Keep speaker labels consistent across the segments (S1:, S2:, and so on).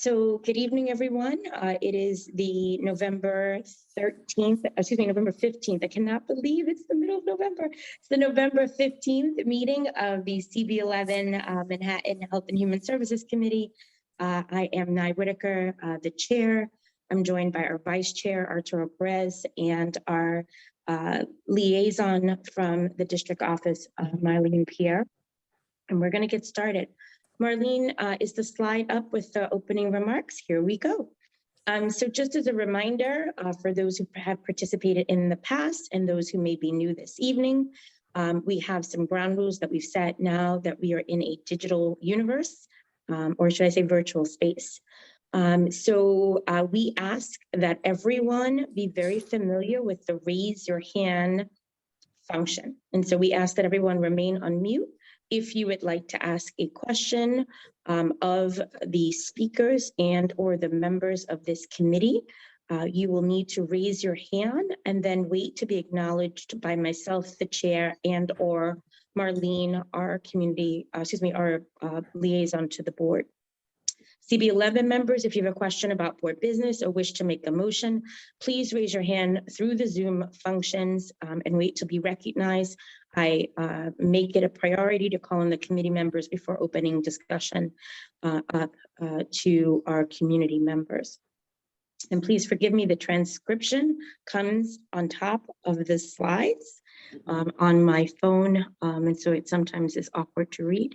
S1: So good evening, everyone. It is the November 13th, November 15th. I cannot believe it's the middle of November. It's the November 15th meeting of the CB11 Manhattan Health and Human Services Committee. I am Nye Whitaker, the chair. I'm joined by our vice chair, Arturo Perez, and our liaison from the district office, Marlene Pierre. And we're going to get started. Marlene, is the slide up with the opening remarks? Here we go. So just as a reminder, for those who have participated in the past and those who may be new this evening, we have some ground rules that we've set now that we are in a digital universe, or should I say virtual space. We ask that everyone be very familiar with the raise your hand function. And so we ask that everyone remain on mute. If you would like to ask a question of the speakers and or the members of this committee, you will need to raise your hand and then wait to be acknowledged by myself, the chair, and or Marlene, our liaison to the board. CB11 members, if you have a question about board business or wish to make a motion, please raise your hand through the Zoom functions and wait to be recognized. I make it a priority to call on the committee members before opening discussion to our community members. And please forgive me, the transcription comes on top of the slides on my phone, and so it sometimes is awkward to read.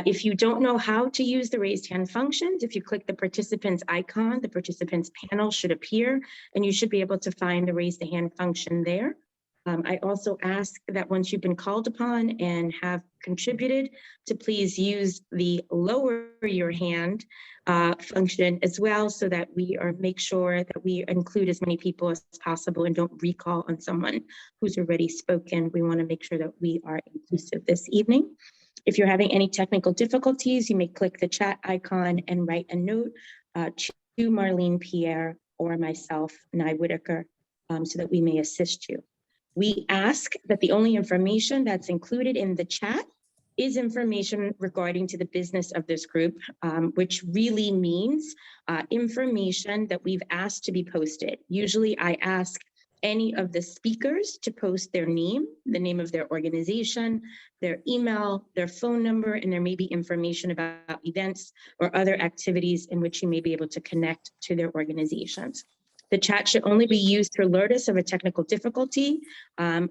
S1: If you don't know how to use the raised hand functions, if you click the participants icon, the participants panel should appear, and you should be able to find the raise the hand function there. I also ask that once you've been called upon and have contributed, to please use the lower your hand function as well, so that we make sure that we include as many people as possible and don't recall on someone who's already spoken. We want to make sure that we are inclusive this evening. If you're having any technical difficulties, you may click the chat icon and write a note to Marlene Pierre or myself, Nye Whitaker, so that we may assist you. We ask that the only information that's included in the chat is information regarding to the business of this group, which really means information that we've asked to be posted. Usually I ask any of the speakers to post their name, the name of their organization, their email, their phone number, and there may be information about events or other activities in which you may be able to connect to their organizations. The chat should only be used to alert us of a technical difficulty,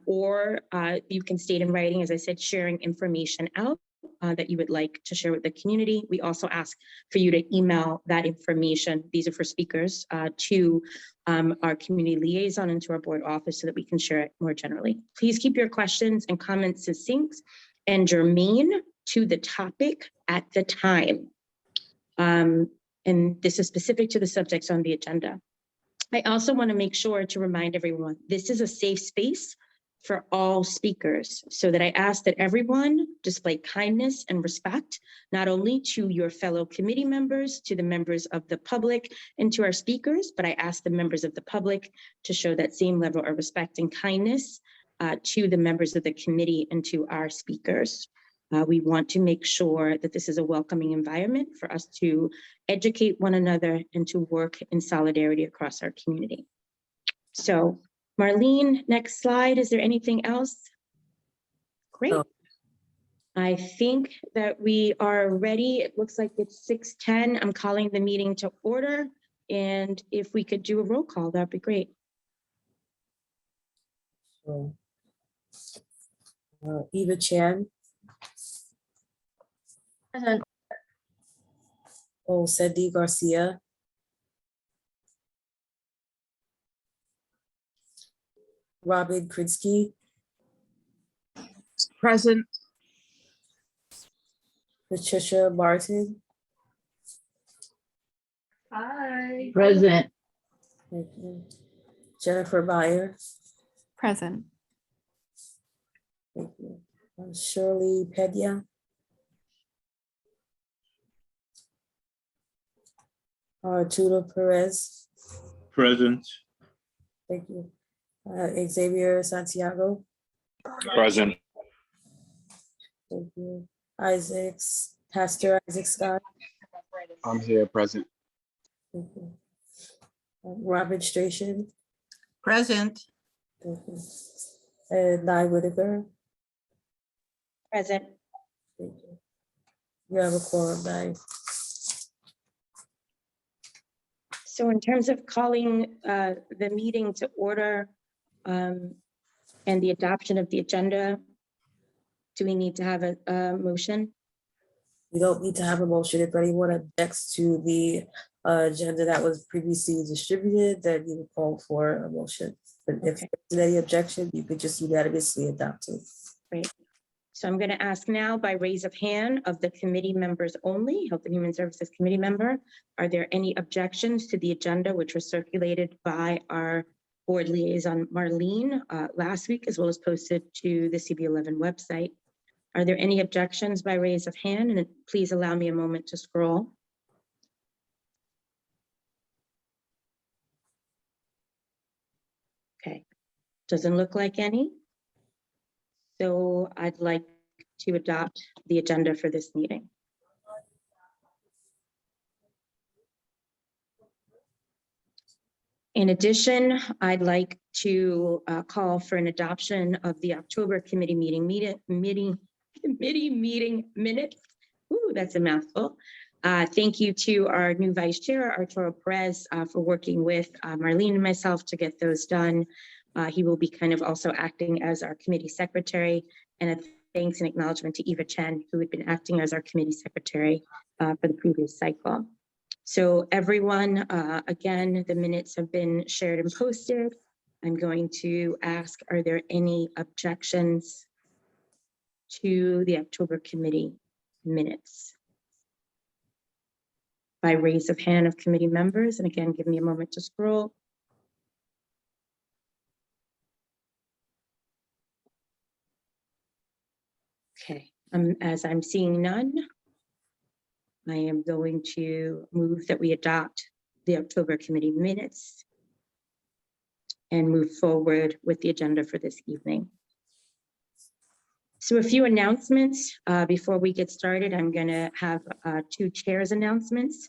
S1: or you can state in writing, as I said, sharing information out that you would like to share with the community. We also ask for you to email that information, these are for speakers, to our community liaison and to our board office so that we can share it more generally. Please keep your questions and comments succinct and germane to the topic at the time. And this is specific to the subjects on the agenda. I also want to make sure to remind everyone, this is a safe space for all speakers, so that I ask that everyone display kindness and respect, not only to your fellow committee members, to the members of the public, and to our speakers, but I ask the members of the public to show that same level of respect and kindness to the members of the committee and to our speakers. We want to make sure that this is a welcoming environment for us to educate one another and to work in solidarity across our community. So, Marlene, next slide. Is there anything else? Great. Oh. I think that we are ready. It looks like it's 6:10. I'm calling the meeting to order. And if we could do a roll call, that'd be great.
S2: Eva Chan.
S3: Present.
S2: Sedi Garcia. Robin Krinsky.
S3: Present.
S2: Patricia Martin.
S3: Hi.
S4: Present.
S2: Thank you. Jennifer Meyer.
S3: Present.
S2: Thank you. Shirley Pedia. Arturo Perez.
S5: Present.
S2: Thank you. Xavier Santiago.
S5: Present.
S2: Thank you. Pastor Isaac Scott.
S5: I'm here, present.
S2: Thank you. Robert Stration.
S4: Present.
S2: Thank you. And Nye Whitaker.
S1: Present.
S2: Thank you. You have a quorum, Nye.
S1: So in terms of calling the meeting to order and the adoption of the agenda, do we need to have a motion?
S2: You don't need to have a motion. If anyone objects to the agenda that was previously distributed, then you would call for a motion. But if
S1: Okay.
S2: there's any objection, you could just unanimously adopt it.
S1: Great. So I'm going to ask now by raise of hand of the committee members only, Health and Human Services Committee member, are there any objections to the agenda which was circulated by our board liaison Marlene last week, as well as posted to the CB11 website? Are there any objections by raise of hand? And please allow me a moment to scroll. Okay, doesn't look like any. So I'd like to adopt the agenda for this meeting. In addition, I'd like to call for an adoption of the October committee meeting minutes. Ooh, that's a mouthful. Thank you to our new vice chair, Arturo Perez, for working with Marlene and myself to get those done. He will be kind of also acting as our committee secretary, and a thanks and acknowledgement to Eva Chen, who had been acting as our committee secretary for the previous cycle. So everyone, again, the minutes have been shared and posted. I'm going to ask, are there any objections to the October committee minutes? By raise of hand of committee members, and again, give me a moment to scroll. Okay, as I'm seeing none, I am going to move that we adopt the October committee minutes and move forward with the agenda for this evening. So a few announcements before we get started. I'm going to have two chairs announcements.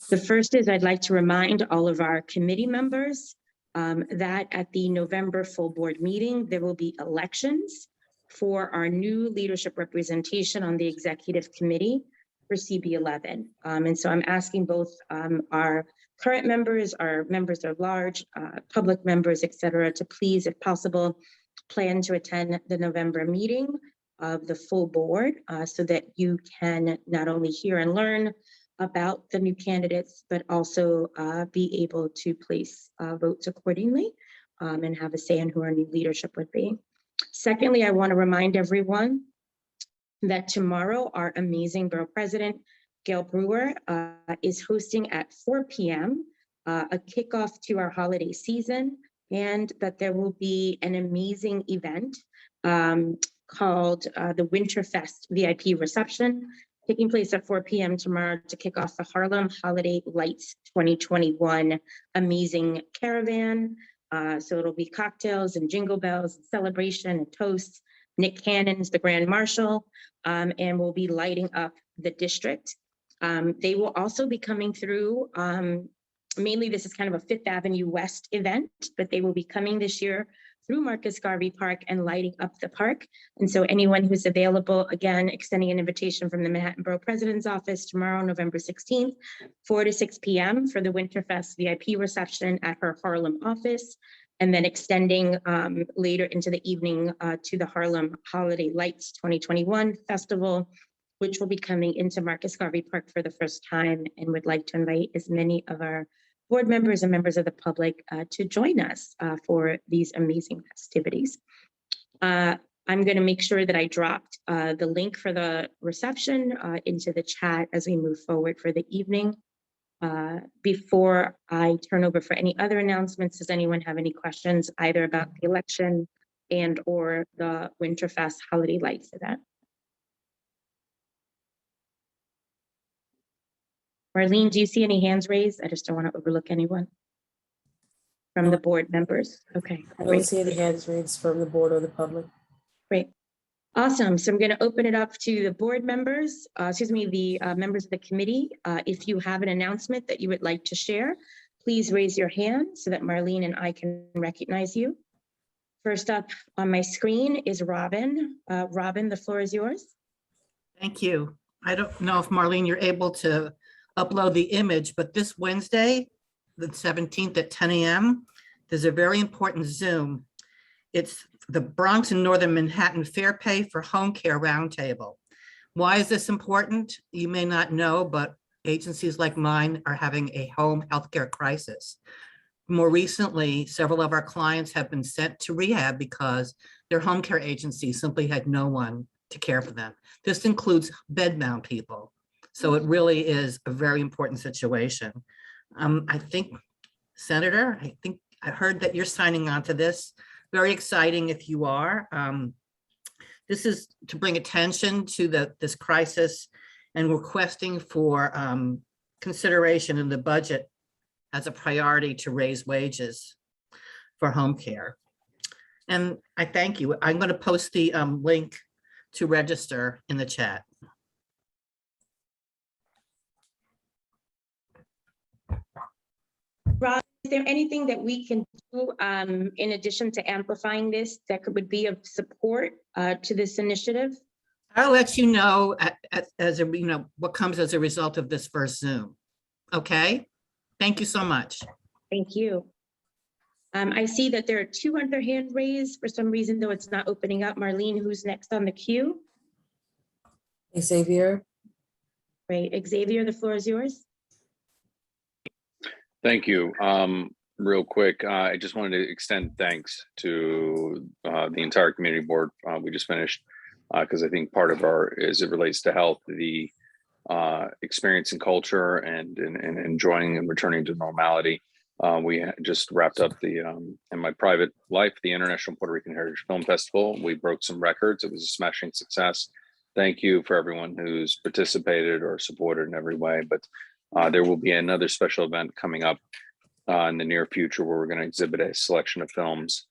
S1: The first is I'd like to remind all of our committee members that at the November full board meeting, there will be elections for our new leadership representation on the executive committee for CB11. And so I'm asking both our current members, our members at large, public members, et cetera, to please, if possible, plan to attend the November meeting of the full board so that you can not only hear and learn about the new candidates, but also be able to place votes accordingly and have a say in who our new leadership would be. Secondly, I want to remind everyone that tomorrow our amazing borough president, Gail Brewer, is hosting at 4 p.m. A kickoff to our holiday season, and that there will be an amazing event called the Winterfest VIP reception taking place at 4 p.m. tomorrow to kick off the Harlem Holiday Lights 2021 amazing caravan. So it'll be cocktails and jingle bells, and celebration and toasts. Nick Cannon's the Grand Marshal, and we'll be lighting up the district. They will also be coming through, mainly this is kind of a Fifth Avenue West event, but they will be coming this year through Marcus Garvey Park and lighting up the park. And so anyone who's available, again, extending an invitation from the Manhattan Borough President's Office tomorrow, November 16th, 4 to 6 p.m. for the Winterfest VIP reception at her Harlem office, and then extending later into the evening to the Harlem Holiday Lights 2021 Festival, which will be coming into Marcus Garvey Park for the first time, and would like to invite as many of our board members and members of the public to join us for these amazing festivities. I'm going to make sure that I dropped the link for the reception into the chat as we move forward for the evening. Before I turn over for any other announcements, does anyone have any questions either about the election and or the Winterfest Holiday Lights event? Marlene, do you see any hands raised? I just don't want to overlook anyone from the board members. Okay,
S2: I don't
S1: great.
S2: see any hands raised from the board or the public.
S1: Great. Awesome. So I'm going to open it up to the board members, the members of the committee. If you have an announcement that you would like to share, please raise your hand so that Marlene and I can recognize you. First up on my screen is Robin. Robin, the floor is yours.
S4: Thank you. I don't know if Marlene, you're able to upload the image, but this Wednesday, the 17th at 10 a.m., there's a very important Zoom. It's the Bronx and Northern Manhattan Fair Pay for Home Care Roundtable. Why is this important? You may not know, but agencies like mine are having a home healthcare crisis. More recently, several of our clients have been sent to rehab because their home care agency simply had no one to care for them. This includes bedbound people. So it really is a very important situation. I think, Senator, I heard that you're signing on to this. Very exciting if you are. This is to bring attention to this crisis and requesting for consideration in the budget as a priority to raise wages for home care. And I thank you. I'm going to post the link to register in the chat.
S1: Rob, is there anything that we can do in addition to amplifying this that would be of support to this initiative?
S4: I'll let you know what comes as a result of this first Zoom. Okay. Thank you so much.
S1: Thank you. I see that there are two other hand raised for some reason, though it's not opening up. Marlene, who's next on the queue?
S2: Xavier.
S1: Great. Xavier, the floor is yours.
S5: Thank you. Real quick, I just wanted to extend thanks to the entire community board. We just finished because I think part of as it relates to health, the experience and culture and enjoying and returning to normality. We just wrapped up in my private life, the International Puerto Rican Heritage Film Festival. We broke some records. It was a smashing success. Thank you for everyone who's participated or supported in every way. But there will be another special event coming up in the near future where we're going to exhibit a selection of films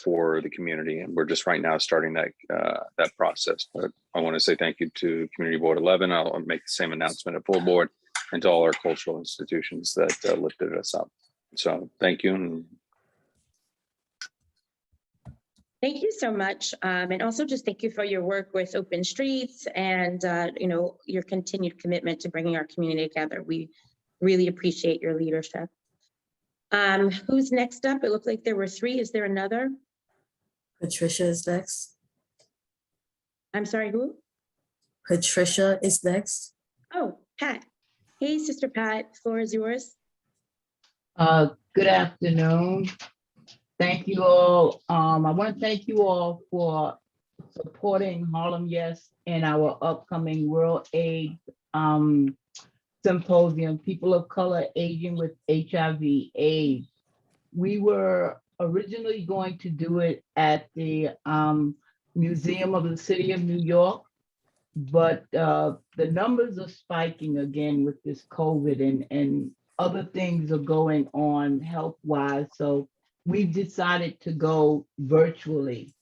S5: for the community. And we're just right now starting that process. But I want to say thank you to Community Board 11. I'll make the same announcement at full board and to all our cultural institutions that lifted us up. So thank you. And
S1: thank you so much. And also just thank you for your work with Open Streets and your continued commitment to bringing our community together. We really appreciate your leadership. Who's next up? It looked like there were three. Is there another?
S2: Patricia is next.
S1: I'm sorry, who?
S2: Patricia is next.
S1: Oh, Pat. Hey, Sister Pat, floor is yours.
S6: Good afternoon. Thank you all. I want to thank you all for supporting Harlem Yes in our upcoming World AIDS Symposium, People of Color Aging with HIV/AIDS. We were originally going to do it at the Museum of the City of New York, but the numbers are spiking again with this COVID and other things are going on health-wise. So we've decided to go virtually,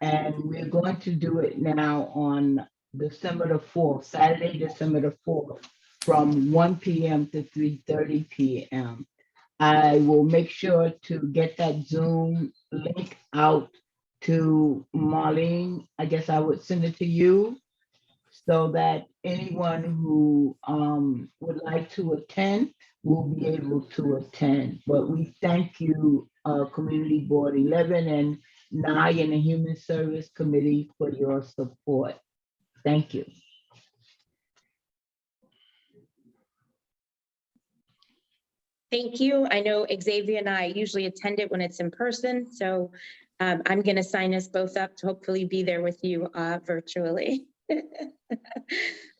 S6: and we're going to do it now on December the 4th, Saturday, December the 4th, from 1 p.m. to 3:30 p.m. I will make sure to get that Zoom link out to Marlene. I guess I would send it to you so that anyone who would like to attend will be able to attend. But we thank you, Community Board 11 and NIE and the Human Service Committee for your support. Thank you.
S1: Thank you. I know Xavier and I usually attend it when it's in person, so I'm going to sign us both up to hopefully be there with you virtually.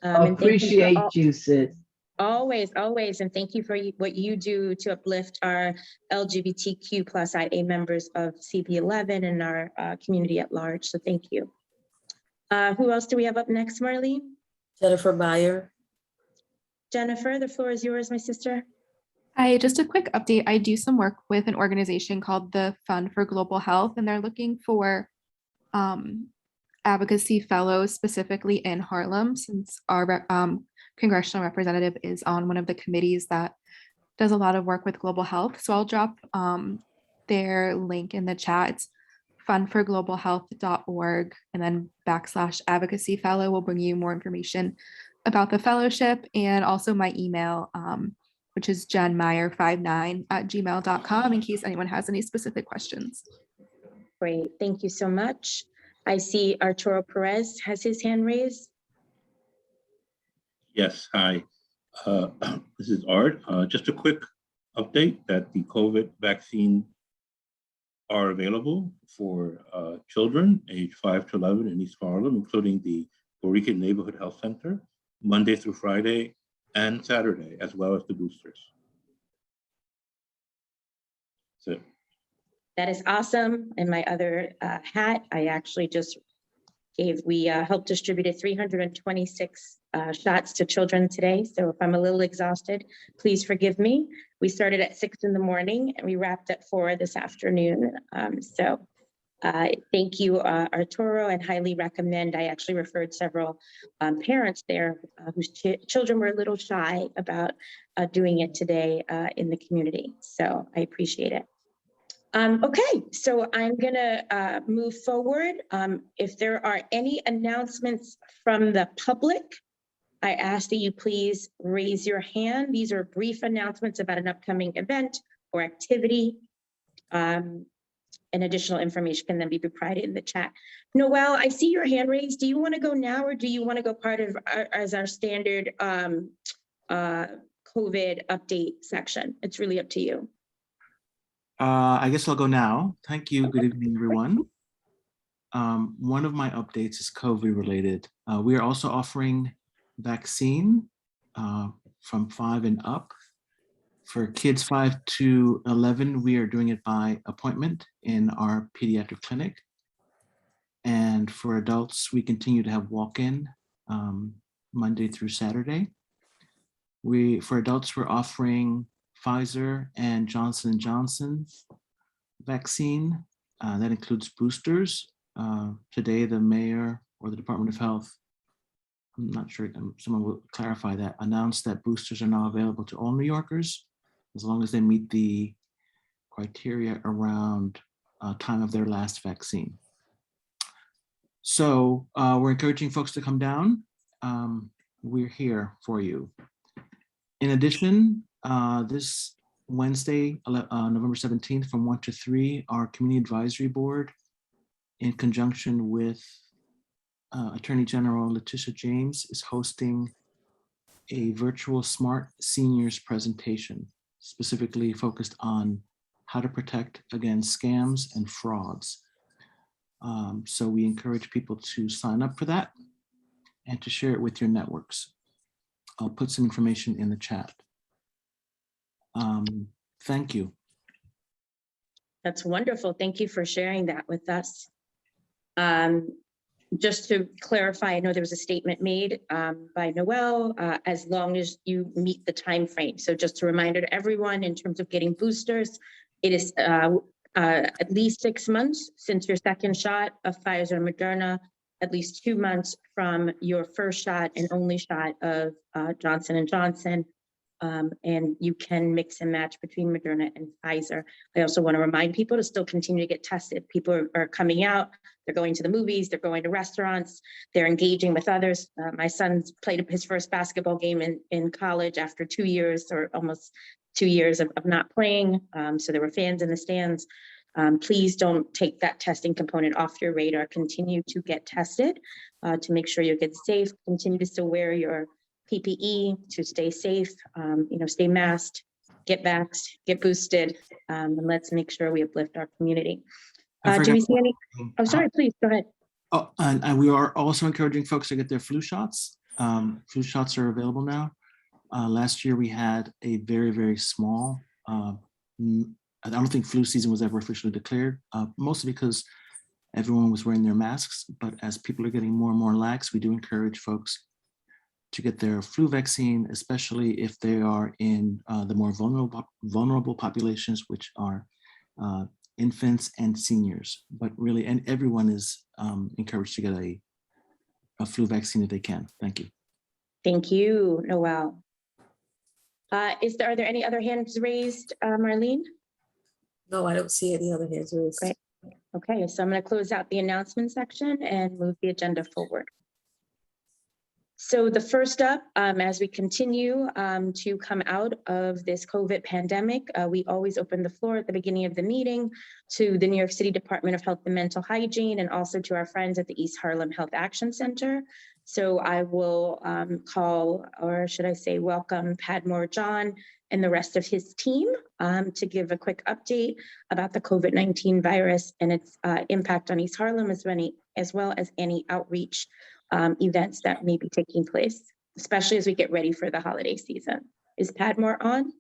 S6: Appreciate you, sis.
S1: Always, always. And thank you for what you do to uplift our LGBTQ+IA members of CB11 and our community at large. So thank you. Who else do we have up next, Marlene?
S2: Jennifer Meyer.
S1: Jennifer, the floor is yours, my sister.
S3: Hi, just a quick update. I do some work with an organization called the Fund for Global Health, and they're looking for advocacy fellows specifically in Harlem, since our congressional representative is on one of the committees that does a lot of work with global health. So I'll drop their link in the chat. It's fundforglobalhealth.org and then /advocacy fellow will bring you more information about the fellowship, and also my email, which is jenmeyer59@gmail.com, in case anyone has any specific questions.
S1: Great, thank you so much. I see Arturo Perez has his hand raised.
S7: Yes, hi. This is Art. Just a quick update that the COVID vaccine are available for children aged 5 to 11 in East Harlem, including the Puerto Rican Neighborhood Health Center, Monday through Friday and Saturday, as well as the boosters. That's it.
S1: That is awesome. And my other hat, I actually just we helped distributed 326 shots to children today. So if I'm a little exhausted, please forgive me. We started at 6 in the morning and we wrapped at 4 this afternoon. Thank you, Arturo, and highly recommend. I actually referred several parents there whose children were a little shy about doing it today in the community. So I appreciate it. Okay, so I'm gonna move forward. If there are any announcements from the public, I ask that you please raise your hand. These are brief announcements about an upcoming event or activity. And additional information can then be provided in the chat. Noelle, I see your hand raised. Do you want to go now, or do you want to go part of as our standard COVID update section? It's really up to you.
S8: I guess I'll go now. Thank you. Good evening, everyone. One of my updates is COVID related. We are also offering vaccine from 5 and up. For kids 5 to 11, we are doing it by appointment in our pediatric clinic. And for adults, we continue to have walk-in Monday through Saturday. For adults, we're offering Pfizer and Johnson & Johnson vaccine. That includes boosters. Today, the mayor or the Department of Health, I'm not sure, someone will clarify that, announced that boosters are now available to all New Yorkers, as long as they meet the criteria around time of their last vaccine. So we're encouraging folks to come down. We're here for you. In addition, this Wednesday, November 17th, from 1 to 3, our Community Advisory Board, in conjunction with Attorney General Letitia James, is hosting a virtual Smart Seniors presentation, specifically focused on how to protect against scams and frauds. So we encourage people to sign up for that and to share it with your networks. I'll put some information in the chat. Thank you.
S1: That's wonderful. Thank you for sharing that with us. Just to clarify, I know there was a statement made by Noelle, as long as you meet the time frame. So just a reminder to everyone, in terms of getting boosters, it is at least 6 months since your second shot of Pfizer and Moderna, at least 2 months from your first shot and only shot of Johnson & Johnson. And you can mix and match between Moderna and Pfizer. I also want to remind people to still continue to get tested. People are coming out, they're going to the movies, they're going to restaurants, they're engaging with others. My son's played his first basketball game in college after 2 years, or almost 2 years of not playing. So there were fans in the stands. Please don't take that testing component off your radar. Continue to get tested to make sure you get safe. Continue to still wear your PPE to stay safe, stay masked, get vaxxed, get boosted, and let's make sure we uplift our community. Do we see any? Oh, sorry, please go ahead.
S8: Oh, and we are also encouraging folks to get their flu shots. Flu shots are available now. Last year we had a very, very small, I don't think flu season was ever officially declared, mostly because everyone was wearing their masks. But as people are getting more and more lax, we do encourage folks to get their flu vaccine, especially if they are in the more vulnerable populations, which are infants and seniors, but really, and everyone is encouraged to get a flu vaccine if they can. Thank you.
S1: Thank you, Noel. Are there any other hands raised, Marlene?
S2: No, I don't see any other hands raised.
S1: Great. Okay, so I'm going to close out the announcement section and move the agenda forward. So the first up, as we continue to come out of this COVID pandemic, we always open the floor at the beginning of the meeting to the New York City Department of Health and Mental Hygiene, and also to our friends at the East Harlem Health Action Center. So I will call, or should I say, welcome Padmore John and the rest of his team to give a quick update about the COVID-19 virus and its impact on East Harlem, as well as any outreach events that may be taking place, especially as we get ready for the holiday season. Is Padmore on?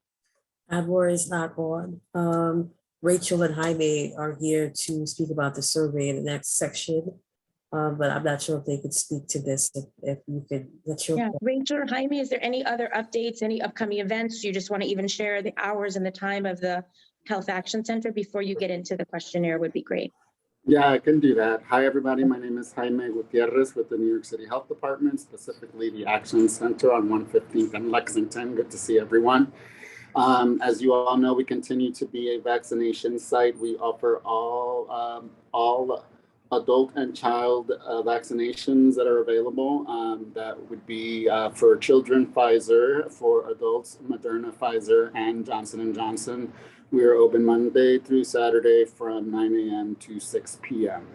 S2: Padmore is not on. Rachel and Jaime are here to speak about the survey in the next section, but I'm not sure if they could speak to this. If you could, let your
S1: Yeah, Rachel or Jaime, is there any other updates, any upcoming events? Do you just want to even share the hours and the time of the Health Action Center before you get into the questionnaire would be great.
S9: Yeah, I can do that. Hi, everybody. My name is Jaime Gutierrez with the New York City Health Department, specifically the Action Center on 115th and Lexington. Good to see everyone. As you all know, we continue to be a vaccination site. We offer all adult and child vaccinations that are available. That would be for children, Pfizer; for adults, Moderna, Pfizer, and Johnson & Johnson. We are open Monday through Saturday from 9 a.m. to 6 p.m.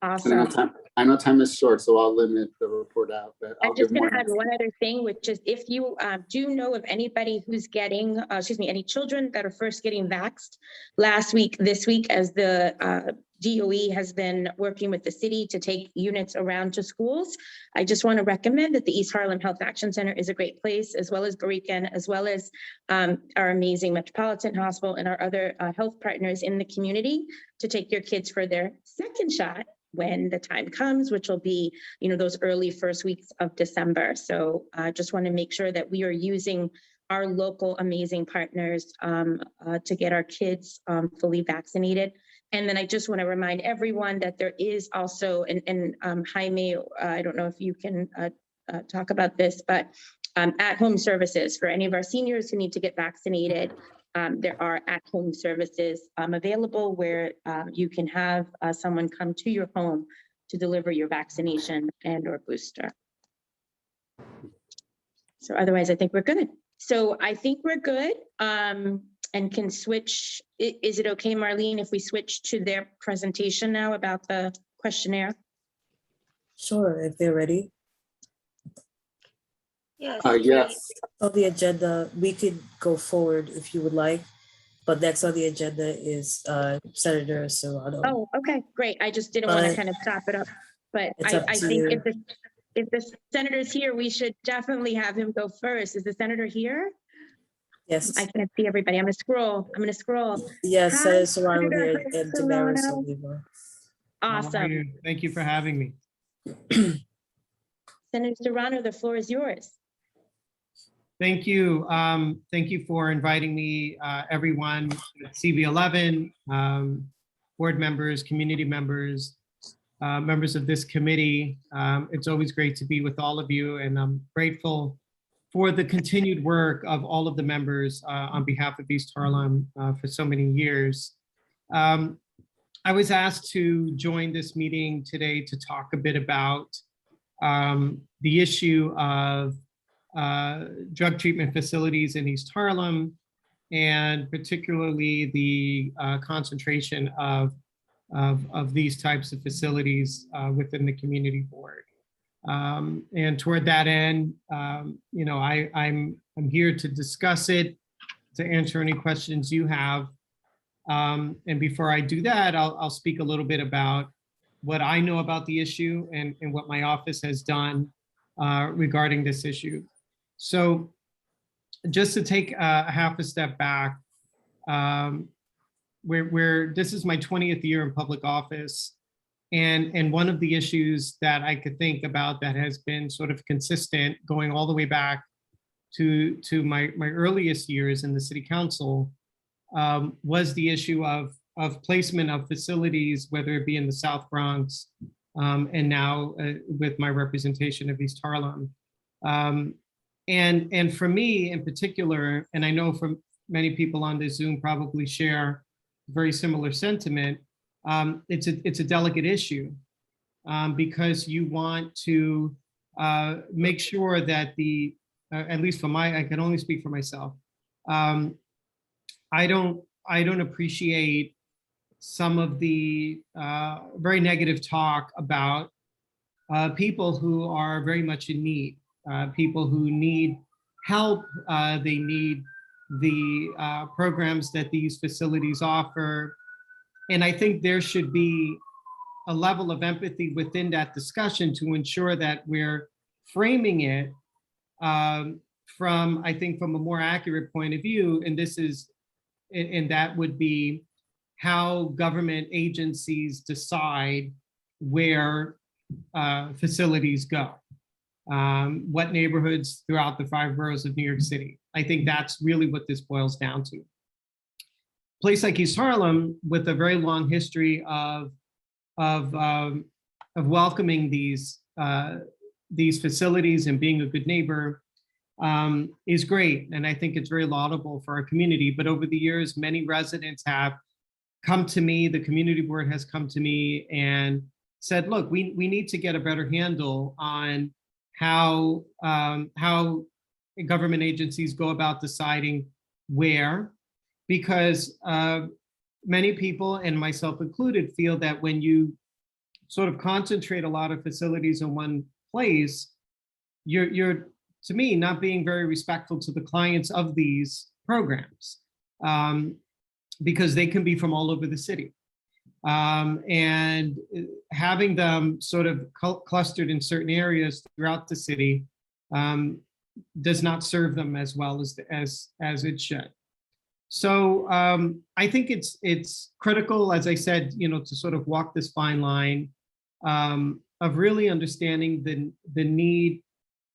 S1: Awesome.
S9: I know time is short, so I'll limit the report out. But
S1: I'm just going to add one other thing, which is if you do know of anybody who's getting, any children that are first getting vaxxed last week, this week, as the DOE has been working with the city to take units around to schools, I just want to recommend that the East Harlem Health Action Center is a great place, as well as Barican, as well as our amazing Metropolitan Hospital and our other health partners in the community to take your kids for their second shot when the time comes, which will be, those early first weeks of December. So I just want to make sure that we are using our local amazing partners to get our kids fully vaccinated. And then I just want to remind everyone that there is also, and Jaime, I don't know if you can talk about this, but at-home services for any of our seniors who need to get vaccinated. There are at-home services available where you can have someone come to your home to deliver your vaccination and or booster. So otherwise, I think we're good. So I think we're good and can switch. Is it okay, Marlene, if we switch to their presentation now about the questionnaire?
S2: Sure, if they're ready.
S9: Yes.
S2: On the agenda, we could go forward if you would like, but next on the agenda is Senator Serrano.
S1: Oh, okay, great. I just didn't want to kind of stop it up, but I think if the senator's here, we should definitely have him go first. Is the senator here?
S2: Yes.
S1: I can't see everybody. I'm gonna scroll.
S2: Yes,
S1: Hi,
S2: Senator Serrano here
S1: Senator
S2: and Damaris
S1: Serrano.
S2: Oliva.
S1: Awesome.
S10: Thank you for having me.
S1: Senator Serrano, the floor is yours.
S10: Thank you. Thank you for inviting me, everyone, CB11, board members, community members, members of this committee. It's always great to be with all of you, and I'm grateful for the continued work of all of the members on behalf of East Harlem for so many years. I was asked to join this meeting today to talk a bit about the issue of drug treatment facilities in East Harlem, and particularly the concentration of these types of facilities within the community board. And toward that end, I'm here to discuss it, to answer any questions you have. And before I do that, I'll speak a little bit about what I know about the issue and what my office has done regarding this issue. So just to take a half a step back, this is my 20th year in public office. And one of the issues that I could think about that has been sort of consistent going all the way back to my earliest years in the city council was the issue of placement of facilities, whether it be in the South Bronx, and now with my representation of East Harlem. And for me in particular, and I know from many people on this Zoom probably share very similar sentiment, it's a delicate issue, because you want to make sure that at least for I can only speak for myself. I don't appreciate some of the very negative talk about people who are very much in need, people who need help. They need the programs that these facilities offer. And I think there should be a level of empathy within that discussion to ensure that we're framing it from a more accurate point of view. And that would be how government agencies decide where facilities go, what neighborhoods throughout the 5 boroughs of New York City. I think that's really what this boils down to. Place like East Harlem, with a very long history of welcoming these facilities and being a good neighbor, is great. And I think it's very laudable for our community. But over the years, many residents have come to me, the community board has come to me and said, look, we need to get a better handle on how government agencies go about deciding where, because many people, and myself included, feel that when you sort of concentrate a lot of facilities in one place, you're to me, not being very respectful to the clients of these programs, because they can be from all over the city. And having them sort of clustered in certain areas throughout the city does not serve them as well as it should. So I think it's critical, as I said, to sort of walk this fine line of really understanding the need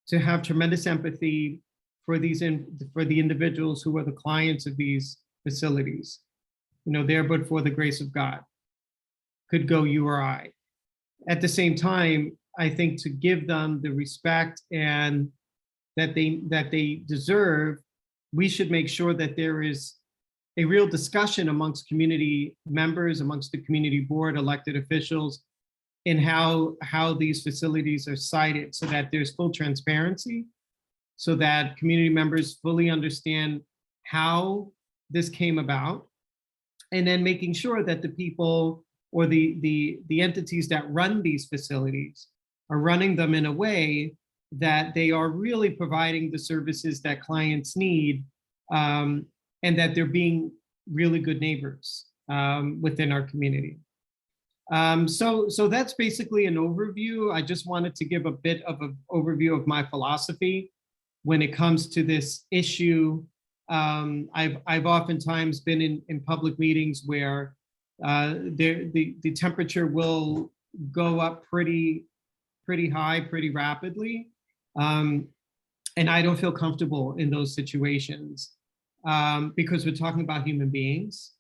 S10: to have tremendous empathy for the individuals who are the clients of these facilities. There but for the grace of God could go you or I. At the same time, I think to give them the respect and that they deserve, we should make sure that there is a real discussion amongst community members, amongst the community board, elected officials, in how these facilities are cited, so that there's full transparency, so that community members fully understand how this came about, and then making sure that the people or the entities that run these facilities are running them in a way that they are really providing the services that clients need, and that they're being really good neighbors within our community. So that's basically an overview. I just wanted to give a bit of an overview of my philosophy when it comes to this issue. I've oftentimes been in public meetings where the temperature will go up pretty high, pretty rapidly. And I don't feel comfortable in those situations because we're talking about human beings,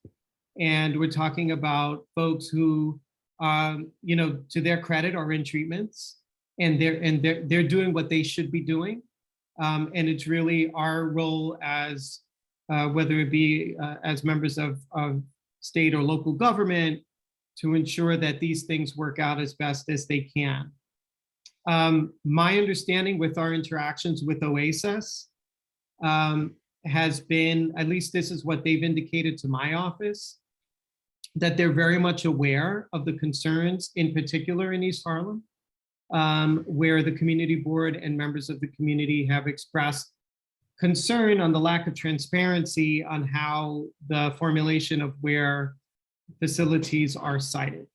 S10: and we're talking about folks who, to their credit, are in treatments, and they're doing what they should be doing. And it's really our role as whether it be as members of state or local government to ensure that these things work out as best as they can. My understanding with our interactions with OASIS has been, at least this is what they've indicated to my office, that they're very much aware of the concerns, in particular in East Harlem, where the community board and members of the community have expressed concern on the lack of transparency on how the formulation of where facilities are cited.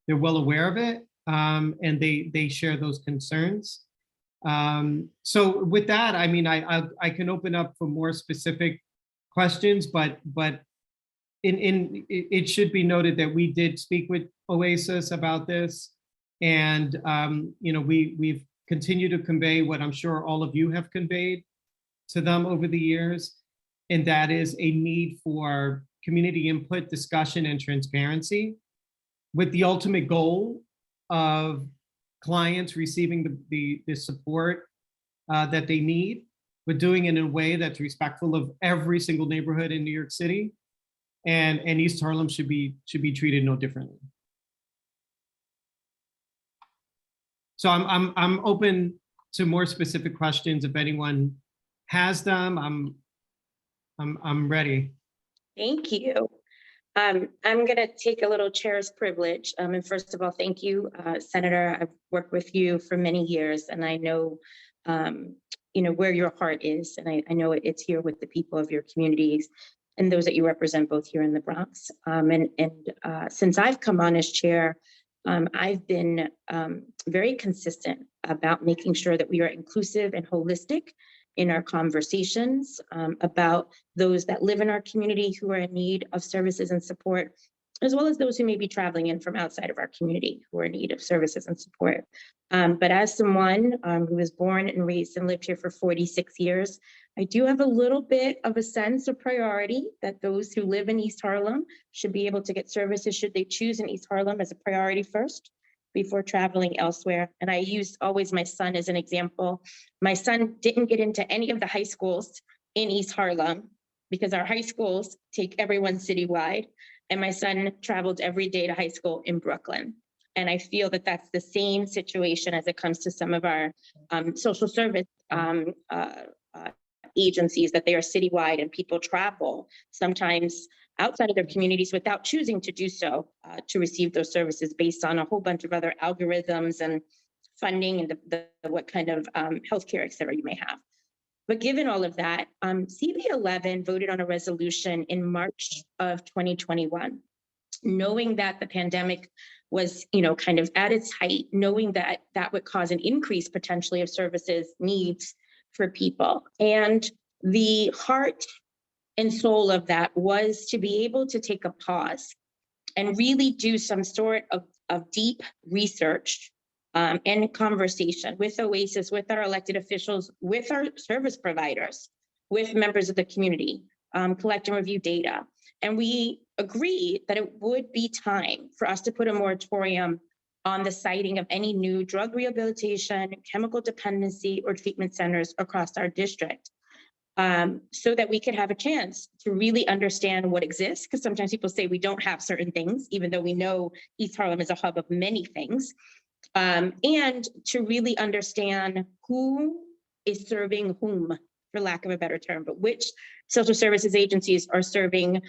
S10: They're well aware of it, and they share those concerns. So with that, I mean, I can open up for more specific questions, but it should be noted that we did speak with OASIS about this, and we've continued to convey what I'm sure all of you have conveyed to them over the years, and that is a need for community input, discussion, and transparency, with the ultimate goal of clients receiving the support that they need, but doing it in a way that's respectful of every single neighborhood in New York City. And East Harlem should be treated no differently. So I'm open to more specific questions if anyone has them. I'm ready.
S1: Thank you. I'm going to take a little chair's privilege. And first of all, thank you, Senator. I've worked with you for many years, and I know, where your heart is, and I know it's here with the people of your communities and those that you represent both here in the Bronx. Since I've come on as chair, I've been very consistent about making sure that we are inclusive and holistic in our conversations about those that live in our community who are in need of services and support, as well as those who may be traveling in from outside of our community who are in need of services and support. But as someone who was born and raised and lived here for 46 years, I do have a little bit of a sense of priority that those who live in East Harlem should be able to get services should they choose in East Harlem as a priority first before traveling elsewhere. And I use always my son as an example. My son didn't get into any of the high schools in East Harlem because our high schools take everyone citywide. And my son traveled every day to high school in Brooklyn. And I feel that that's the same situation as it comes to some of our social service agencies, that they are citywide and people travel sometimes outside of their communities without choosing to do so to receive those services based on a whole bunch of other algorithms and funding and what kind of healthcare, et cetera, you may have. But given all of that, CB11 voted on a resolution in March of 2021, knowing that the pandemic was, kind of at its height, knowing that that would cause an increase potentially of services needs for people. And the heart and soul of that was to be able to take a pause and really do some sort of deep research and conversation with OASIS, with our elected officials, with our service providers, with members of the community, collect and review data. And we agreed that it would be time for us to put a moratorium on the siting of any new drug rehabilitation, chemical dependency, or treatment centers across our district, so that we could have a chance to really understand what exists. Because sometimes people say we don't have certain things, even though we know East Harlem is a hub of many things. And to really understand who is serving whom, for lack of a better term, but which social services agencies are serving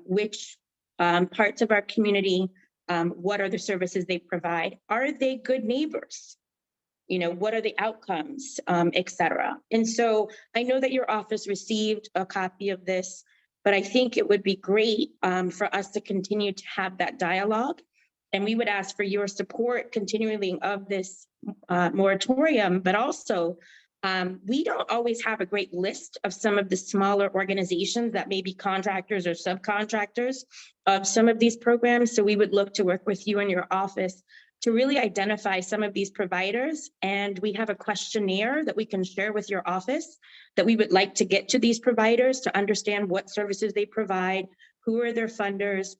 S1: which parts of our community, what are the services they provide? Are they good neighbors? What are the outcomes, et cetera? And so I know that your office received a copy of this, but I think it would be great for us to continue to have that dialogue. And we would ask for your support continually of this moratorium, but also we don't always have a great list of some of the smaller organizations that may be contractors or subcontractors of some of these programs. So we would look to work with you in your office to really identify some of these providers. And we have a questionnaire that we can share with your office that we would like to get to these providers to understand what services they provide, who are their funders,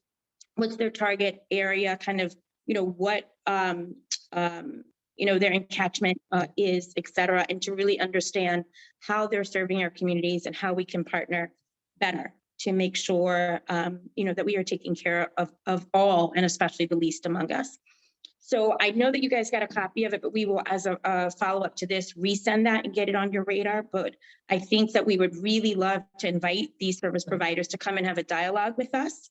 S1: what's their target area, kind of, what, their encatchment is, et cetera, and to really understand how they're serving our communities and how we can partner better to make sure, that we are taking care of all, and especially the least among us. So I know that you guys got a copy of it, but we will, as a follow-up to this, resend that and get it on your radar. But I think that we would really love to invite these service providers to come and have a dialogue with us,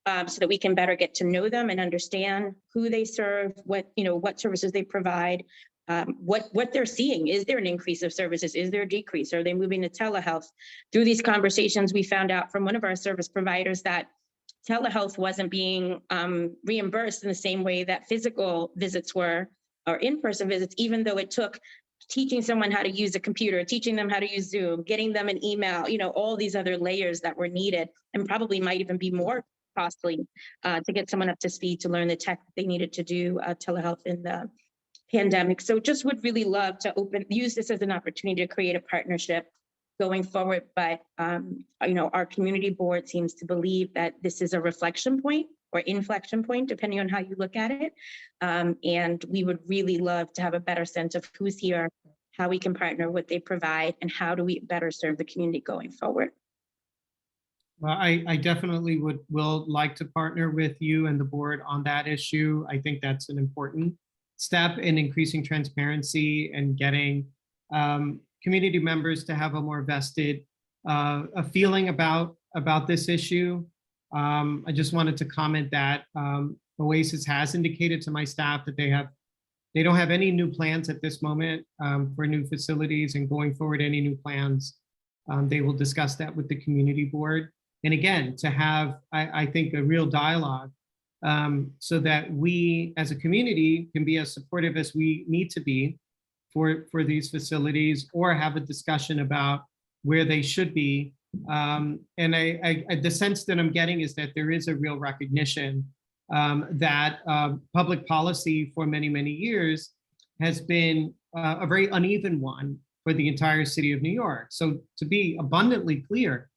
S1: so that we can better get to know them and understand who they serve, what services they provide, what they're seeing. Is there an increase of services? Is there a decrease? Are they moving to telehealth? Through these conversations, we found out from one of our service providers that telehealth wasn't being reimbursed in the same way that physical visits were, or in-person visits, even though it took teaching someone how to use a computer, teaching them how to use Zoom, getting them an email, all these other layers that were needed, and probably might even be more costly to get someone up to speed to learn the tech that they needed to do telehealth in the pandemic. So just would really love to use this as an opportunity to create a partnership going forward. But, our community board seems to believe that this is a reflection point or inflection point, depending on how you look at it. And we would really love to have a better sense of who's here, how we can partner, what they provide, and how do we better serve the community going forward.
S10: Well, I definitely will like to partner with you and the board on that issue. I think that's an important step in increasing transparency and getting community members to have a more vested a feeling about this issue. I just wanted to comment that OASIS has indicated to my staff that they don't have any new plans at this moment for new facilities, and going forward, any new plans, they will discuss that with the community board. And again, to have, I think, a real dialogue so that we as a community can be as supportive as we need to be for these facilities, or have a discussion about where they should be. And the sense that I'm getting is that there is a real recognition that public policy for many, many years has been a very uneven one for the entire city of New York. So to be abundantly clear,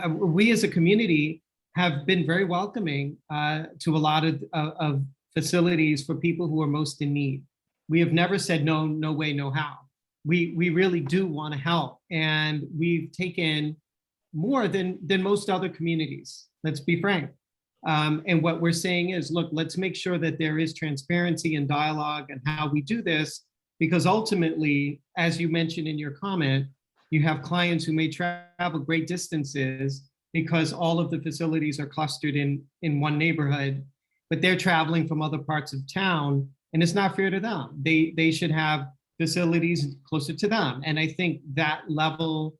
S10: we as a community have been very welcoming to a lot of facilities for people who are most in need. We have never said no, no way, no how. We really do want to help, and we've taken more than most other communities, let's be frank. And what we're saying is, look, let's make sure that there is transparency and dialogue and how we do this, because ultimately, as you mentioned in your comment, you have clients who may travel great distances because all of the facilities are clustered in one neighborhood, but they're traveling from other parts of town, and it's not fair to them. They should have facilities closer to them. And I think that level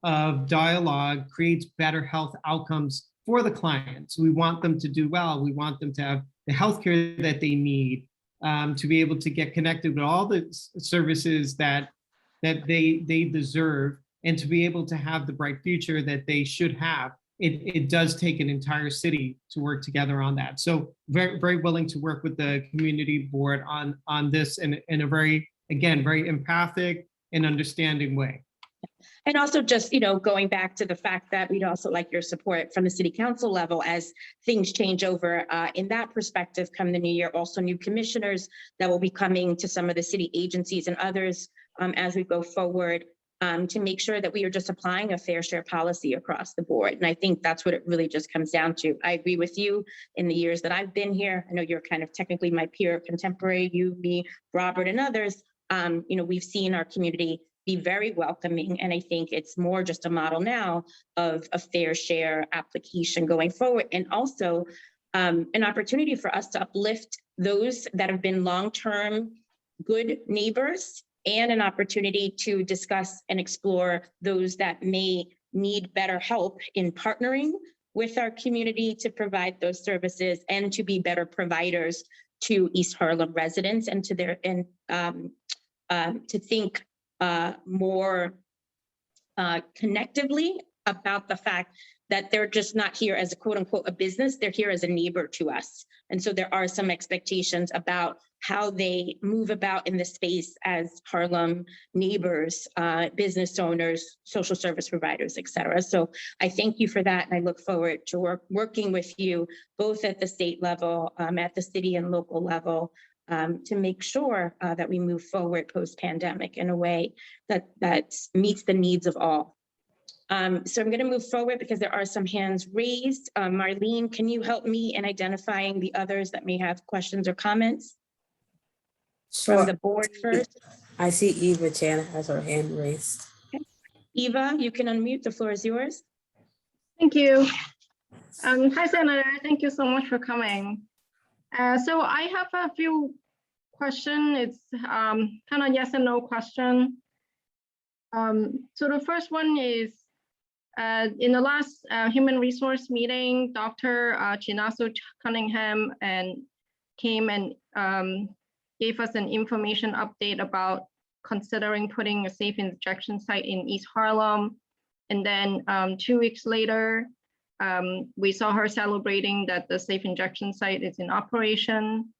S10: of dialogue creates better health outcomes for the clients. We want them to do well. We want them to have the healthcare that they need, to be able to get connected with all the services that they deserve, and to be able to have the bright future that they should have. It does take an entire city to work together on that. So very, very willing to work with the community board on this in a very, again, very empathic and understanding way.
S1: And also just, going back to the fact that we'd also like your support from the city council level as things change over in that perspective come the new year. Also new commissioners that will be coming to some of the city agencies and others as we go forward to make sure that we are just applying a fair share policy across the board. And I think that's what it really just comes down to. I agree with you. In the years that I've been here, I know you're kind of technically my peer contemporary, you, me, Robert, and others. We've seen our community be very welcoming. And I think it's more just a model now of a fair share application going forward. And also an opportunity for us to uplift those that have been long-term good neighbors, and an opportunity to discuss and explore those that may need better help in partnering with our community to provide those services and to be better providers to East Harlem residents, and to think more connectively about the fact that they're just not here as a quote unquote a business, they're here as a neighbor to us. And so there are some expectations about how they move about in the space as Harlem neighbors, business owners, social service providers, et cetera. So I thank you for that. And I look forward to working with you both at the state level, at the city and local level, to make sure that we move forward post-pandemic in a way that meets the needs of all. So I'm going to move forward because there are some hands raised. Marlene, can you help me in identifying the others that may have questions or comments? From the board first?
S2: I see Eva Chan has her hand raised.
S1: Okay. Eva, you can unmute. The floor is yours.
S11: Thank you. Hi, Senator. Thank you so much for coming. So I have a few questions. It's kind of yes and no question. So the first one is, in the last human resource meeting, Dr. Chinaso Cunningham came and gave us an information update about considering putting a safe injection site in East Harlem. And then 2 weeks later, we saw her celebrating that the safe injection site is in operation.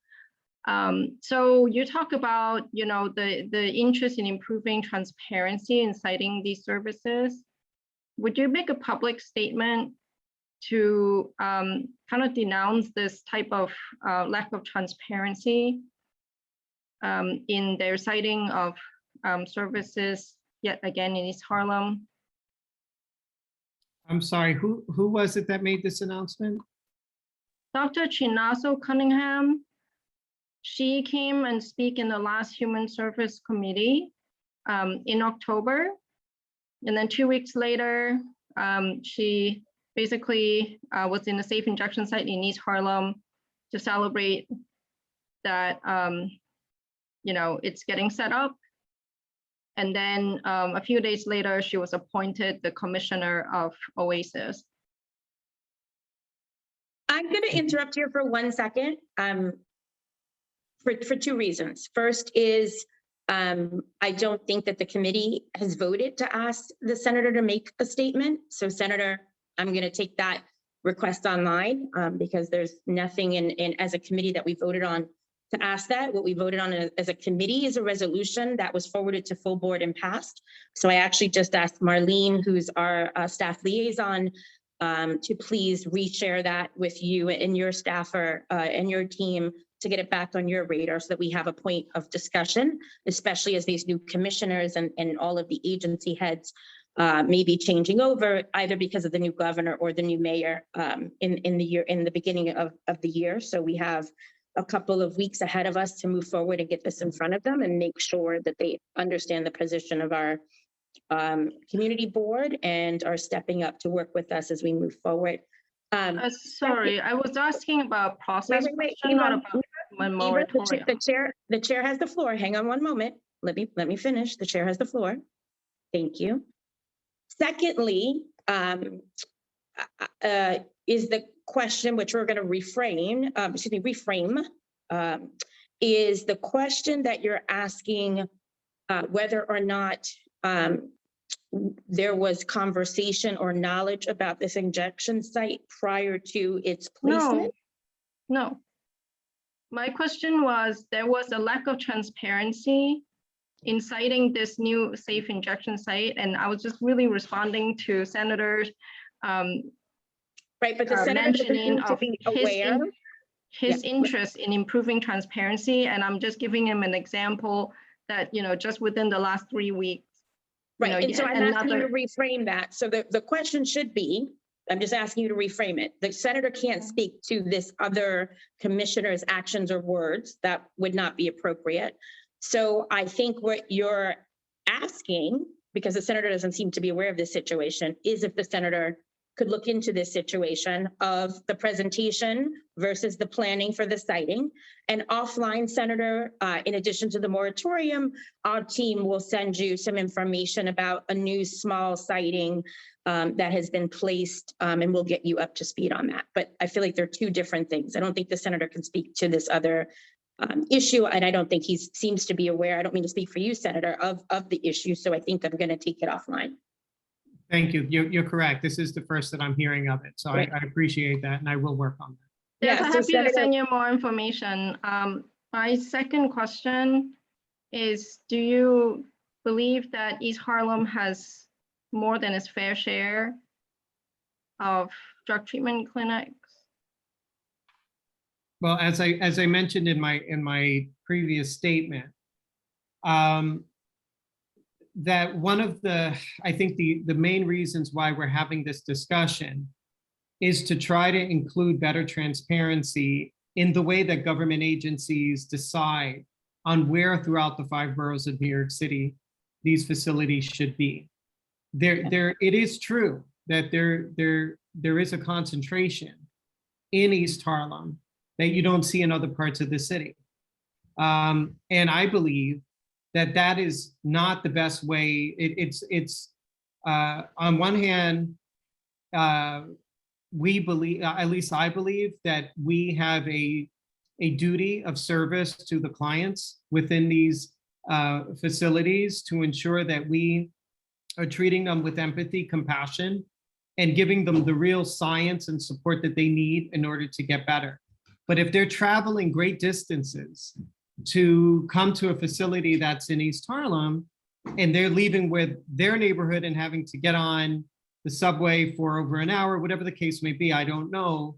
S11: So you talk about, the interest in improving transparency in citing these services. Would you make a public statement to kind of denounce this type of lack of transparency in their citing of services yet again in East Harlem?
S10: I'm sorry, who was it that made this announcement?
S11: Dr. Chinazo Cunningham, she came and speak in the last Human Service Committee in October. And then 2 weeks later, she basically was in a safe injection site in East Harlem to celebrate that, it's getting set up. And then a few days later, she was appointed the commissioner of Oasis.
S1: I'm going to interrupt here for 1 second for two reasons. First is I don't think that the committee has voted to ask the senator to make a statement. So Senator, I'm going to take that request online because there's nothing in as a committee that we voted on to ask that. What we voted on as a committee is a resolution that was forwarded to full board and passed. So I actually just asked Marlene, who's our staff liaison, to please reshare that with you and your staffer and your team to get it back on your radar so that we have a point of discussion, especially as these new commissioners and all of the agency heads may be changing over either because of the new governor or the new mayor in the beginning of the year. So we have a couple of weeks ahead of us to move forward and get this in front of them and make sure that they understand the position of our community board and are stepping up to work with us as we move forward.
S11: Sorry, I was asking about process, question, not about moratorium.
S1: The chair has the floor. Hang on one moment. Let me finish. The chair has the floor. Thank you. Secondly, is the question which we're going to reframe, is the question that you're asking whether or not there was conversation or knowledge about this injection site prior to its placement?
S11: No. My question was, there was a lack of transparency in citing this new safe injection site, and I was just really responding to senators
S1: right, but the senator
S11: mentioning
S1: to
S11: of
S1: be aware.
S11: his interest in improving transparency, and I'm just giving him an example that, just within the last 3 weeks.
S1: Right, and so I'm asking you to reframe that. So the question should be, I'm just asking you to reframe it. The senator can't speak to this other commissioner's actions or words. That would not be appropriate. So I think what you're asking, because the senator doesn't seem to be aware of this situation, is if the senator could look into this situation of the presentation versus the planning for the siting. And offline, Senator, in addition to the moratorium, our team will send you some information about a new small siting that has been placed, and we'll get you up to speed on that. But I feel like they're two different things. I don't think the senator can speak to this other issue, and I don't think he seems to be aware. I don't mean to speak for you, Senator, of the issue. So I think I'm going to take it offline.
S10: Thank you. You're correct. This is the first that I'm hearing of it. So
S1: right.
S10: I appreciate that, and I will work on that.
S11: Yes, I'm happy to send you more information. My second question is, do you believe that East Harlem has more than its fair share of drug treatment clinics?
S10: Well, as I mentioned in my previous statement, that one of I think the main reasons why we're having this discussion is to try to include better transparency in the way that government agencies decide on where throughout the 5 boroughs of New York City these facilities should be. It is true that there is a concentration in East Harlem that you don't see in other parts of the city. And I believe that is not the best way. It's on one hand, we believe, at least I believe, that we have a duty of service to the clients within these facilities to ensure that we are treating them with empathy, compassion, and giving them the real science and support that they need in order to get better. But if they're traveling great distances to come to a facility that's in East Harlem, and they're leaving with their neighborhood and having to get on the subway for over an hour, whatever the case may be, I don't know,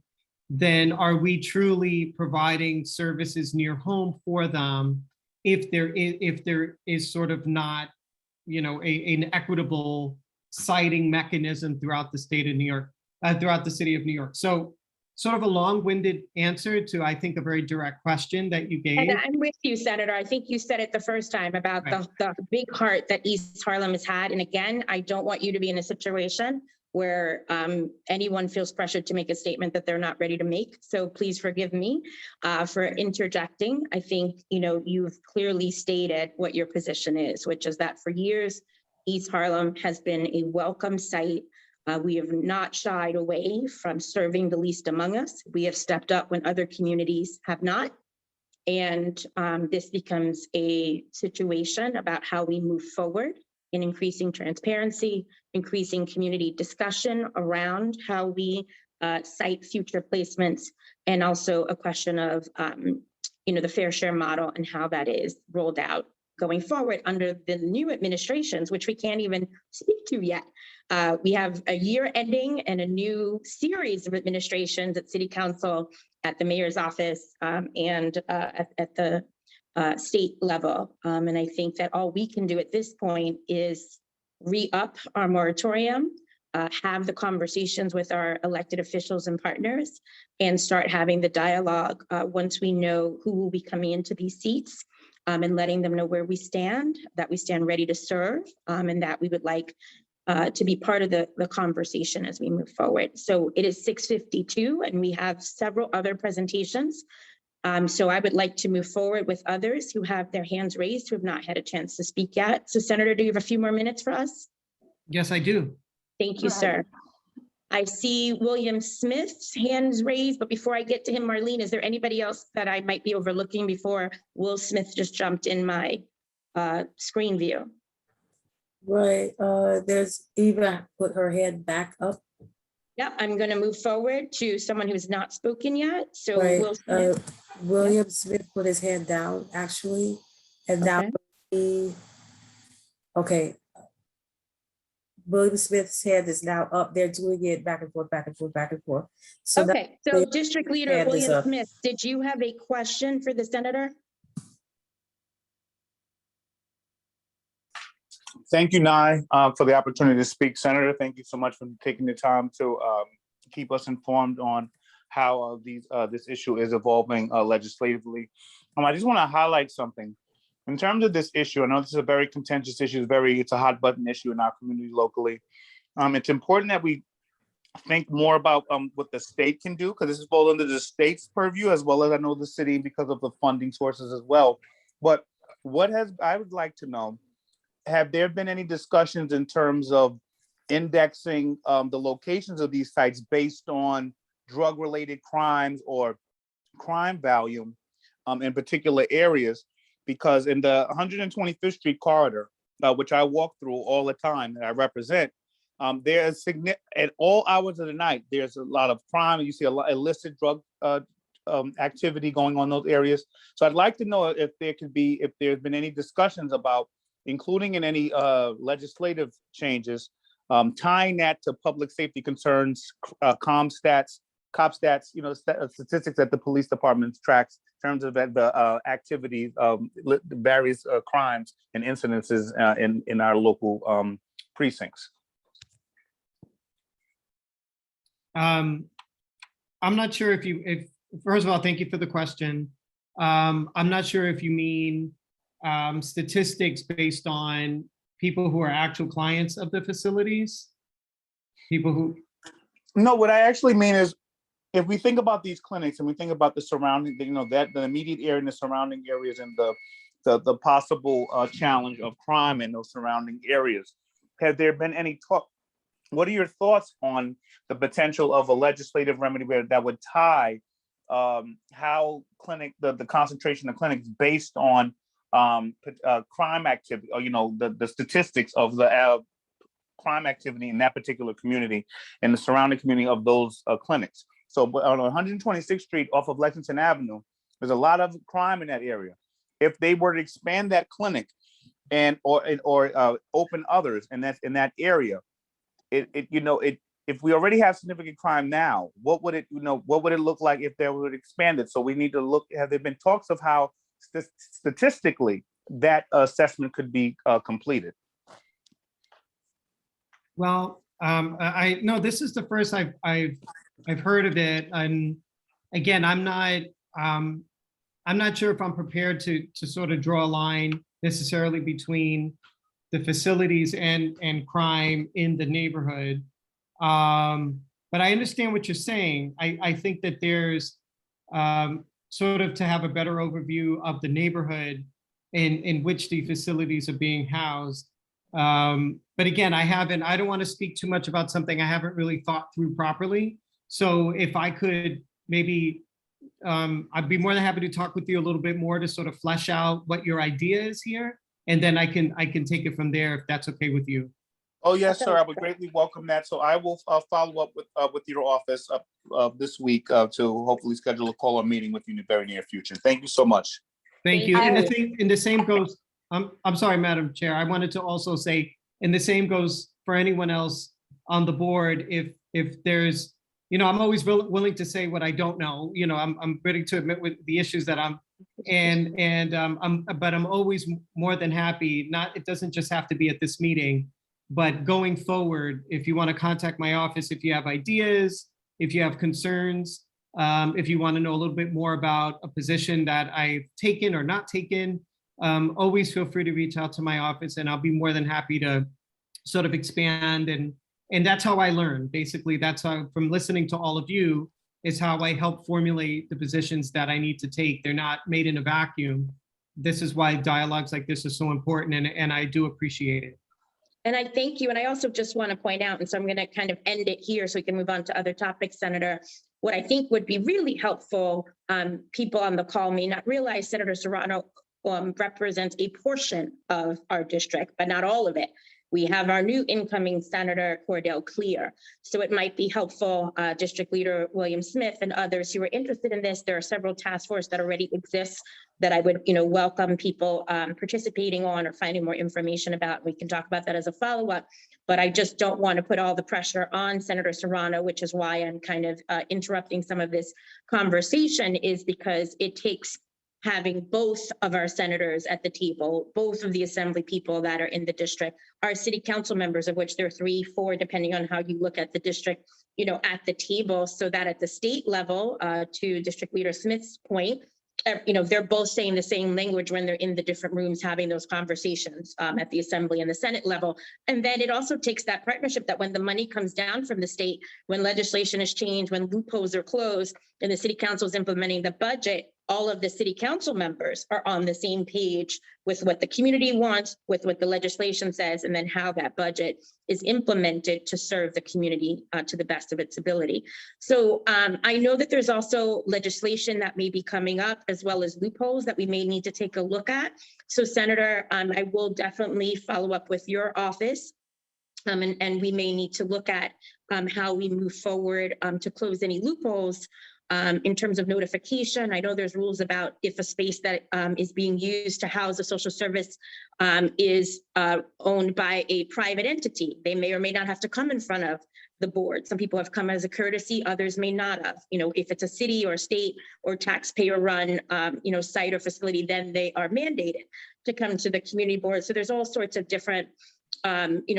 S10: then are we truly providing services near home for them if there is sort of not, an equitable citing mechanism throughout the state of New York, throughout the city of New York? So sort of a long-winded answer to, I think, a very direct question that you gave.
S1: And I'm with you, Senator. I think you said it the first time about the big heart that East Harlem has had. And again, I don't want you to be in a situation where anyone feels pressured to make a statement that they're not ready to make. So please forgive me for interjecting. I think, you've clearly stated what your position is, which is that for years, East Harlem has been a welcome site. We have not shied away from serving the least among us. We have stepped up when other communities have not. And this becomes a situation about how we move forward in increasing transparency, increasing community discussion around how we cite future placements, and also a question of the fair share model and how that is rolled out going forward under the new administrations, which we can't even speak to yet. We have a year ending and a new series of administrations at City Council, at the Mayor's office, and at the state level. And I think that all we can do at this point is re-up our moratorium, have the conversations with our elected officials and partners, and start having the dialogue once we know who will be coming into these seats, and letting them know where we stand, that we stand ready to serve, and that we would like to be part of the conversation as we move forward. So it is 6:52 and we have several other presentations. So I would like to move forward with others who have their hands raised, who have not had a chance to speak yet. So Senator, do you have a few more minutes for us?
S10: Yes, I do.
S1: Thank you, sir. I see William Smith's hands raised, but before I get to him, Marlene, is there anybody else that I might be overlooking before Will Smith just jumped in my screen view?
S2: Right, there's Eva put her hand back up.
S1: Yep, I'm going to move forward to someone who's not spoken yet. So
S2: Right,
S1: Will Smith.
S2: William Smith put his hand down, actually, and now, okay. William Smith's hand is now up. They're doing it back and forth, back and forth, back and forth. So
S1: Okay, so District Leader
S2: hand is
S1: William
S2: up.
S1: Smith, did you have a question for the senator?
S12: Thank you, Nye, for the opportunity to speak. Senator, thank you so much for taking the time to keep us informed on how this issue is evolving legislatively. I just want to highlight something. In terms of this issue, I know this is a very contentious issue. It's a hot button issue in our community locally. It's important that we think more about what the state can do, because this falls under the state's purview as well as I know the city because of the funding sources as well. But I would like to know, have there been any discussions in terms of indexing the locations of these sites based on drug-related crimes or crime volume in particular areas? Because in the 125th Street corridor, which I walk through all the time that I represent, there's at all hours of the night, there's a lot of crime. You see a lot of illicit drug activity going on in those areas. So I'd like to know if there's been any discussions about including in any legislative changes, tying that to public safety concerns, cop stats, statistics that the police department tracks in terms of the activities of various crimes and incidences in our local precincts.
S10: I'm not sure if first of all, thank you for the question. I'm not sure if you mean statistics based on people who are actual clients of the facilities, people who.
S12: No, what I actually mean is, if we think about these clinics and we think about the surrounding, that the immediate area and the surrounding areas and the possible challenge of crime in those surrounding areas, has there been any talk? What are your thoughts on the potential of a legislative remedy that would tie how the concentration of clinics based on crime activity, or the statistics of the crime activity in that particular community and the surrounding community of those clinics? So but on 126th Street off of Lexington Avenue, there's a lot of crime in that area. If they were to expand that clinic and or open others, and that's in that area, if we already have significant crime now, what would it look like if they were expanded? So we need to look, have there been talks of how statistically that assessment could be completed?
S10: Well, I no, this is the first I've heard of it, and again, I'm not sure if I'm prepared to sort of draw a line necessarily between the facilities and crime in the neighborhood. But I understand what you're saying. I think that there's sort of to have a better overview of the neighborhood in which the facilities are being housed. But again, I don't want to speak too much about something I haven't really thought through properly. So if I could maybe, I'd be more than happy to talk with you a little bit more to sort of flesh out what your idea is here. And then I can take it from there if that's okay with you.
S12: Oh, yes, sir. I would greatly welcome that. So I will follow up with your office this week to hopefully schedule a call or meeting with you in the very near future. Thank you so much.
S10: Thank you. And the same goes, I'm sorry, Madam Chair. I wanted to also say, and the same goes for anyone else on the board. If there's, I'm always willing to say what I don't know. I'm ready to admit with the issues that but I'm always more than happy. It doesn't just have to be at this meeting, but going forward, if you want to contact my office, if you have ideas, if you have concerns, if you want to know a little bit more about a position that I've taken or not taken, always feel free to reach out to my office, and I'll be more than happy to sort of expand. And that's how I learn. Basically, that's how, from listening to all of you, is how I help formulate the positions that I need to take. They're not made in a vacuum. This is why dialogues like this are so important, and I do appreciate it.
S1: And I thank you. And I also just want to point out, and so I'm going to kind of end it here so we can move on to other topics, Senator. What I think would be really helpful, people on the call may not realize Senator Serrano represents a portion of our district, but not all of it. We have our new incoming Senator Cordell Clear. So it might be helpful, District Leader William Smith and others who are interested in this. There are several task forces that already exist that I would welcome people participating on or finding more information about. We can talk about that as a follow-up, but I just don't want to put all the pressure on Senator Serrano, which is why I'm kind of interrupting some of this conversation, is because it takes having both of our senators at the table, both of the assembly people that are in the district, our city council members, of which there are 3, 4, depending on how you look at the district, at the table, so that at the state level, to District Leader Smith's point, they're both saying the same language when they're in the different rooms having those conversations at the Assembly and the Senate level. And then it also takes that partnership that when the money comes down from the state, when legislation is changed, when loopholes are closed, and the city council is implementing the budget, all of the city council members are on the same page with what the community wants, with what the legislation says, and then how that budget is implemented to serve the community to the best of its ability. So I know that there's also legislation that may be coming up, as well as loopholes that we may need to take a look at. So Senator, I will definitely follow up with your office. And we may need to look at how we move forward to close any loopholes. In terms of notification, I know there's rules about if a space that is being used to house a social service is owned by a private entity. They may or may not have to come in front of the board. Some people have come as a courtesy, others may not have. If it's a city or state or taxpayer run, site or facility, then they are mandated to come to the community board. So there's all sorts of different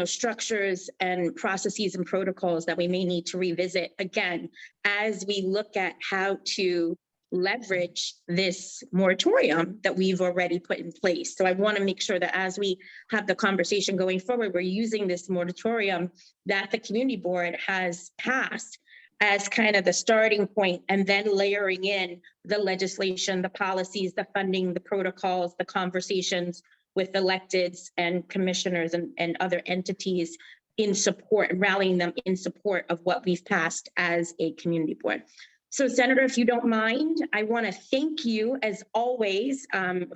S1: structures and processes and protocols that we may need to revisit again as we look at how to leverage this moratorium that we've already put in place. So I want to make sure that as we have the conversation going forward, we're using this moratorium that the community board has passed as kind of the starting point, and then layering in the legislation, the policies, the funding, the protocols, the conversations with electeds and commissioners and other entities in support, and rallying them in support of what we've passed as a community board. So Senator, if you don't mind, I want to thank you as always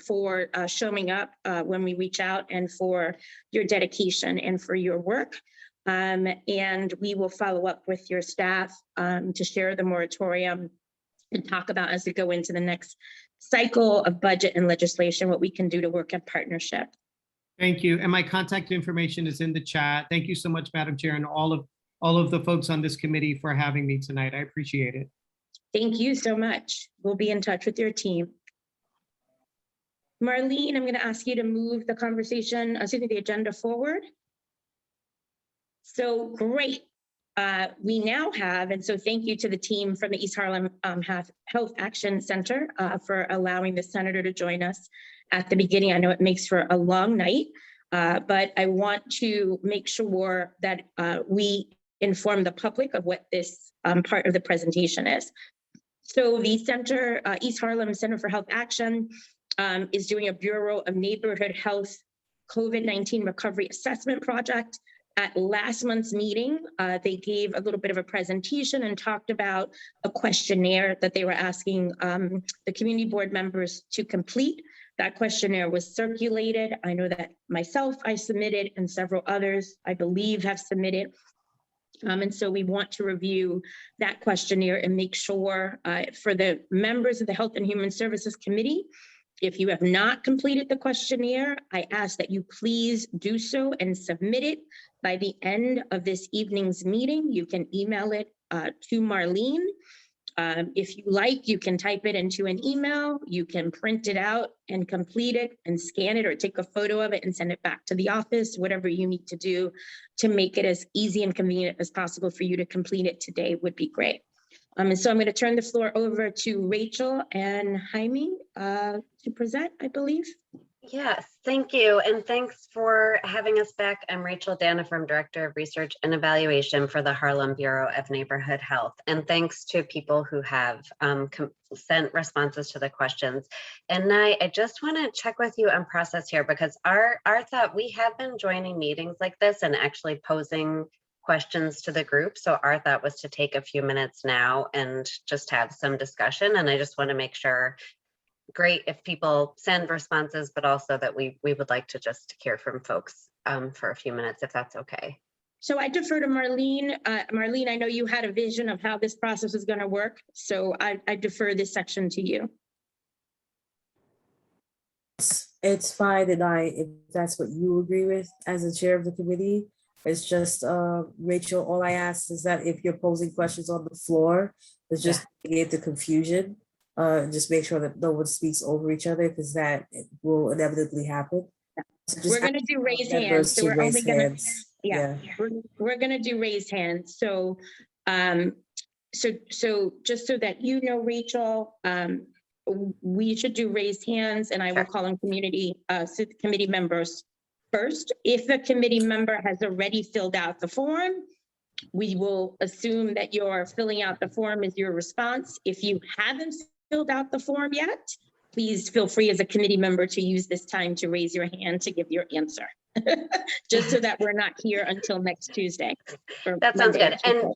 S1: for showing up when we reach out, and for your dedication and for your work. And we will follow up with your staff to share the moratorium and talk about, as we go into the next cycle of budget and legislation, what we can do to work in partnership.
S10: Thank you. And my contact information is in the chat. Thank you so much, Madam Chair, and all of the folks on this committee for having me tonight. I appreciate it.
S1: Thank you so much. We'll be in touch with your team. Marlene, I'm going to ask you to move the conversation, the agenda forward. So great. We now have, and so thank you to the team from the East Harlem Health Action Center for allowing the senator to join us at the beginning. I know it makes for a long night, but I want to make sure that we inform the public of what this part of the presentation is. So the center, East Harlem Center for Health Action, is doing a Bureau of Neighborhood Health COVID-19 Recovery Assessment Project. At last month's meeting, they gave a little bit of a presentation and talked about a questionnaire that they were asking the community board members to complete. That questionnaire was circulated. I know that myself, I submitted, and several others, I believe, have submitted. And so we want to review that questionnaire and make sure for the members of the Health and Human Services Committee, if you have not completed the questionnaire, I ask that you please do so and submit it by the end of this evening's meeting. You can email it to Marlene. If you like, you can type it into an email. You can print it out and complete it and scan it or take a photo of it and send it back to the office, whatever you need to do to make it as easy and convenient as possible for you to complete it today would be great. And so I'm going to turn the floor over to Rachel and Jaime to present, I believe.
S13: Yes, thank you. And thanks for having us back. I'm Rachel Danifrom, Director of Research and Evaluation for the Harlem Bureau of Neighborhood Health. And thanks to people who have sent responses to the questions. And I just want to check with you on process here, because our thought, we have been joining meetings like this and actually posing questions to the group. So our thought was to take a few minutes now and just have some discussion. And I just want to make sure, great if people send responses, but also that we would like to just hear from folks for a few minutes, if that's okay.
S1: So I defer to Marlene. Marlene, I know you had a vision of how this process is going to work. So I defer this section to you.
S2: It's fine, and if that's what you agree with as the chair of the committee. It's just, Rachel, all I ask is that if you're posing questions on the floor, it's just create the confusion. Just make sure that no one speaks over each other, because that will inevitably happen. So
S1: we're going to do raised hands. So we're only going to, we're going to do raised hands. So, so just so that you know, Rachel, we should do raised hands, and I will call on community committee members first. If a committee member has already filled out the form, we will assume that you're filling out the form as your response. If you haven't filled out the form yet, please feel free as a committee member to use this time to raise your hand to give your answer, just so that we're not here until next Tuesday.
S13: That sounds good. And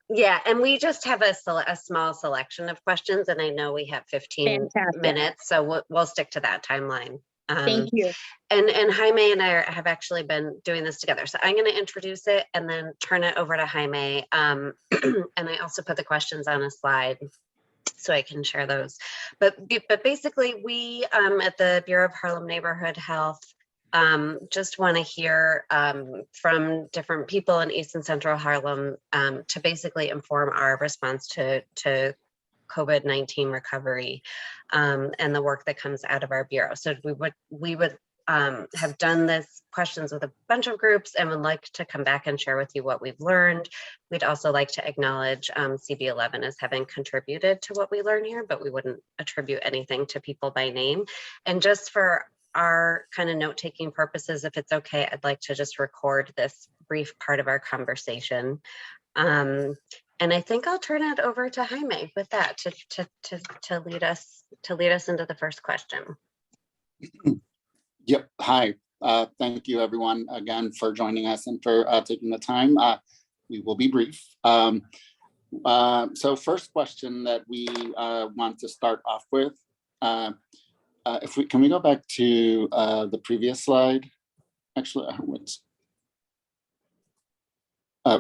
S13: yeah, and we just have a small selection of questions, and I know we have 15 minutes, so we'll stick to that timeline.
S1: Thank you.
S13: And Jaime and I have actually been doing this together. So I'm going to introduce it and then turn it over to Jaime. And I also put the questions on a slide so I can share those. But basically, we at the Bureau of Harlem Neighborhood Health just want to hear from different people in East and Central Harlem to basically inform our response to COVID-19 recovery and the work that comes out of our bureau. So we would have done this questions with a bunch of groups and would like to come back and share with you what we've learned. We'd also like to acknowledge CB11 as having contributed to what we learn here, but we wouldn't attribute anything to people by name. And just for our kind of note-taking purposes, if it's okay, I'd like to just record this brief part of our conversation. And I think I'll turn it over to Jaime with that to lead us into the first question.
S9: Yep. Hi. Thank you, everyone, again for joining us and for taking the time. We will be brief. So first question that we want to start off with, can we go back to the previous slide? Actually,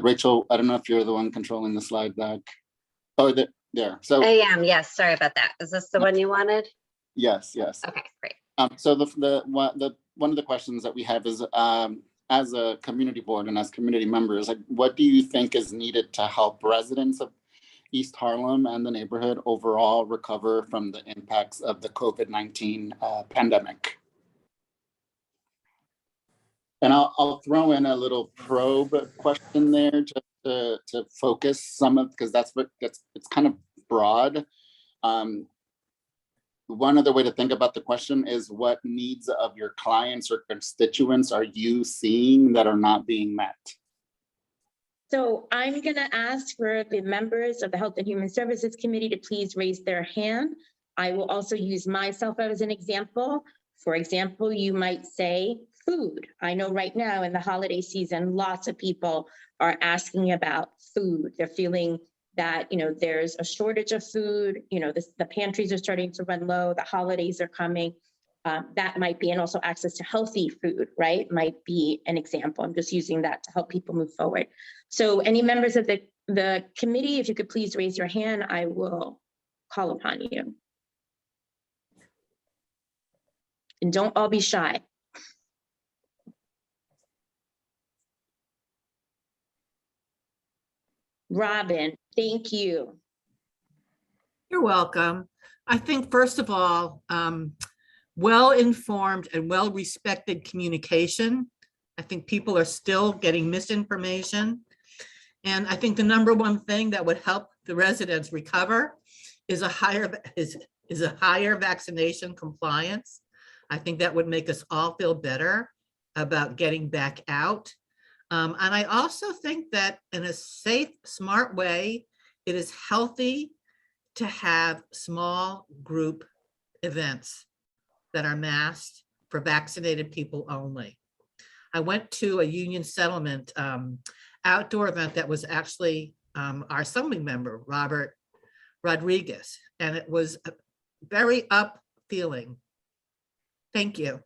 S9: Rachel, I don't know if you're the one controlling the slide back. Oh, there. So
S13: I am, yes, sorry about that. Is this the one you wanted?
S9: yes.
S13: Okay, great.
S9: So one of the questions that we have is, as a community board and as community members, like, what do you think is needed to help residents of East Harlem and the neighborhood overall recover from the impacts of the COVID-19 pandemic? And I'll throw in a little probe question there to focus some of, because it's kind of broad. One other way to think about the question is, what needs of your clients or constituents are you seeing that are not being met?
S1: So I'm going to ask for the members of the Health and Human Services Committee to please raise their hand. I will also use myself as an example. For example, you might say food. I know right now in the holiday season, lots of people are asking about food. They're feeling that, there's a shortage of food, the pantries are starting to run low, the holidays are coming. That might be, and also access to healthy food, right? Might be an example. I'm just using that to help people move forward. So any members of the committee, if you could please raise your hand, I will call upon you. And don't all be shy. Robin, thank you.
S4: You're welcome. I think, first of all, well-informed and well-respected communication. I think people are still getting misinformation. And I think the number one thing that would help the residents recover is a higher vaccination compliance. I think that would make us all feel better about getting back out. And I also think that in a safe, smart way, it is healthy to have small group events that are masked for vaccinated people only. I went to a union settlement outdoor event that was actually our assembly member, Robert Rodriguez, and it was a very up feeling. Thank you.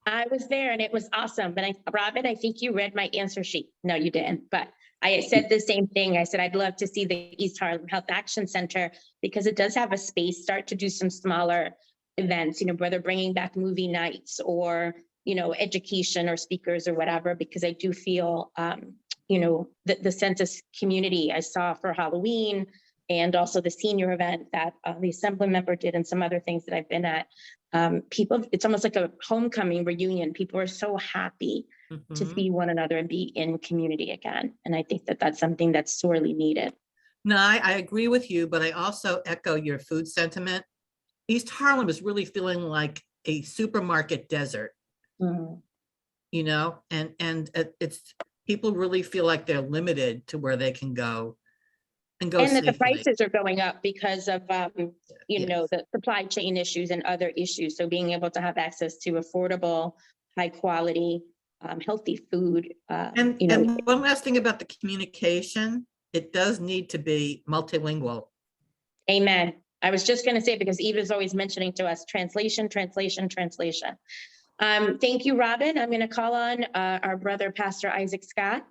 S1: I was there and it was awesome. But Robin, I think you read my answer sheet. No, you didn't, but I said the same thing. I said, I'd love to see the East Harlem Health Action Center because it does have a space, start to do some smaller events, whether bringing back movie nights or, education or speakers or whatever, because I do feel, the sense of community I saw for Halloween and also the senior event that the assembly member did and some other things that I've been at. People, it's almost like a homecoming reunion. People are so happy to see one another and be in community again. And I think that that's something that's sorely needed.
S4: No, I agree with you, but I also echo your food sentiment. East Harlem is really feeling like a supermarket desert, and it's people really feel like they're limited to where they can go and
S1: And that the
S4: safely.
S1: prices are going up because of, the supply chain issues and other issues. So being able to have access to affordable, high quality, healthy food.
S4: And one last thing about the communication, it does need to be multilingual.
S1: Amen. I was just going to say, because Eva's always mentioning to us, translation. Thank you, Robin. I'm going to call on our brother, Pastor Isaac Scott.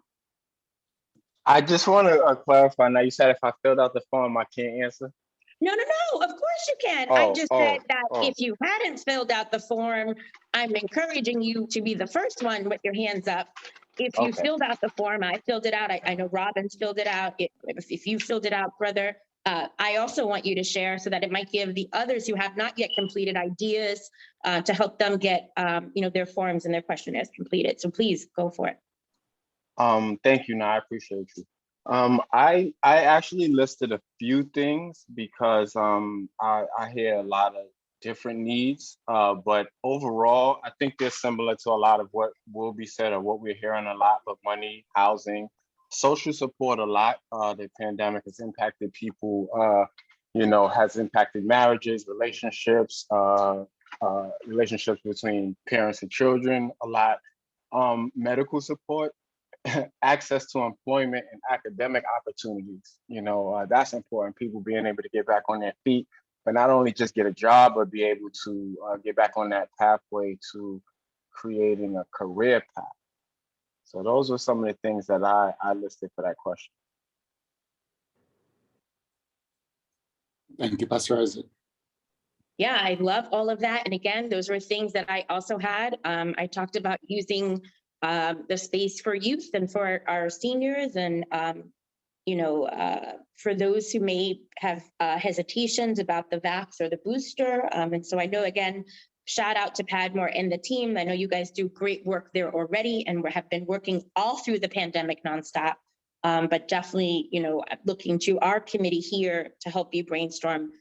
S14: I just want to clarify. Now, you said if I filled out the form, I can't answer.
S1: No, of course you can. I just said that if you hadn't filled out the form, I'm encouraging you to be the first one with your hands up. If you filled out the form, I filled it out. I know Robin's filled it out. If you filled it out, brother, I also want you to share so that it might give the others who have not yet completed ideas to help them get, their forms and their questionnaires completed. So please go for it.
S14: Thank you. I appreciate you. I actually listed a few things because I hear a lot of different needs, but overall, I think they're similar to a lot of what will be said or what we're hearing a lot, but money, housing, social support a lot. The pandemic has impacted people, has impacted marriages, relationships, relationships between parents and children a lot. Medical support, access to employment and academic opportunities. That's important. People being able to get back on their feet, but not only just get a job, but be able to get back on that pathway to creating a career path. So those were some of the things that I listed for that question.
S9: Thank you, Pastor Isaac.
S1: Yeah, I love all of that. And again, those were things that I also had. I talked about using the space for youth and for our seniors and, for those who may have hesitations about the vax or the booster. And so I know, again, shout out to Padmore and the team. I know you guys do great work there already and we have been working all through the pandemic nonstop. But definitely, looking to our committee here to help you brainstorm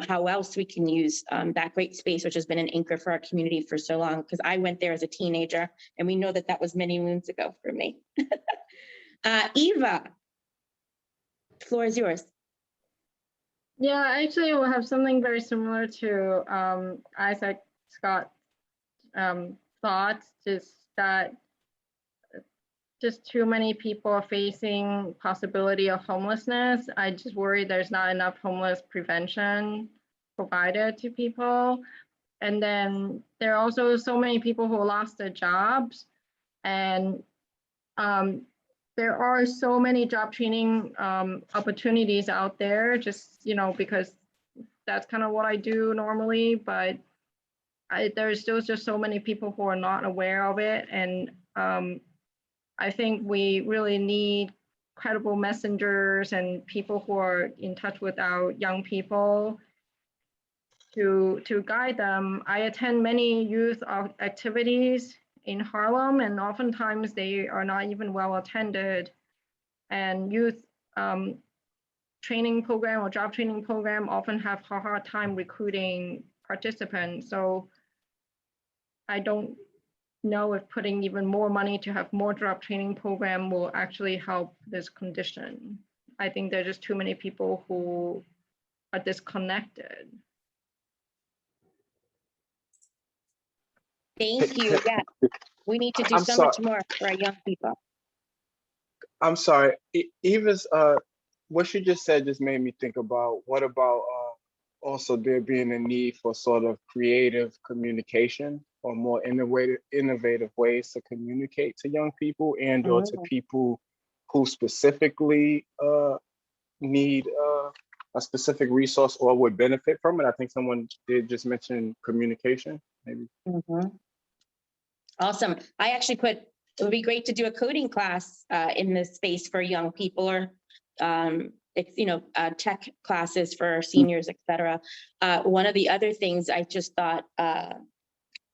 S1: how else we can use that great space, which has been an anchor for our community for so long, because I went there as a teenager and we know that that was many moons ago for me. Eva, the floor is yours.
S11: Yeah, actually, we'll have something very similar to Isaac Scott's thoughts, just that just too many people are facing possibility of homelessness. I just worry there's not enough homeless prevention provided to people. And then there are also so many people who lost their jobs. And there are so many job training opportunities out there, just, because that's kind of what I do normally, but there's still just so many people who are not aware of it. And I think we really need credible messengers and people who are in touch with our young people to guide them. I attend many youth activities in Harlem, and oftentimes they are not even well attended. And youth training program or job training program often have a hard time recruiting participants. So I don't know if putting even more money to have more job training program will actually help this condition. I think there's just too many people who are disconnected.
S1: Thank you. Yeah, we need to do so much more for our young people.
S14: I'm sorry, Eva's, what she just said just made me think about, what about also there being a need for sort of creative communication or more innovative ways to communicate to young people and or to people who specifically need a specific resource or would benefit from it. I think someone did just mention communication, maybe.
S1: Awesome. I actually it would be great to do a coding class in this space for young people, or tech classes for seniors, et cetera. One of the other things I just thought,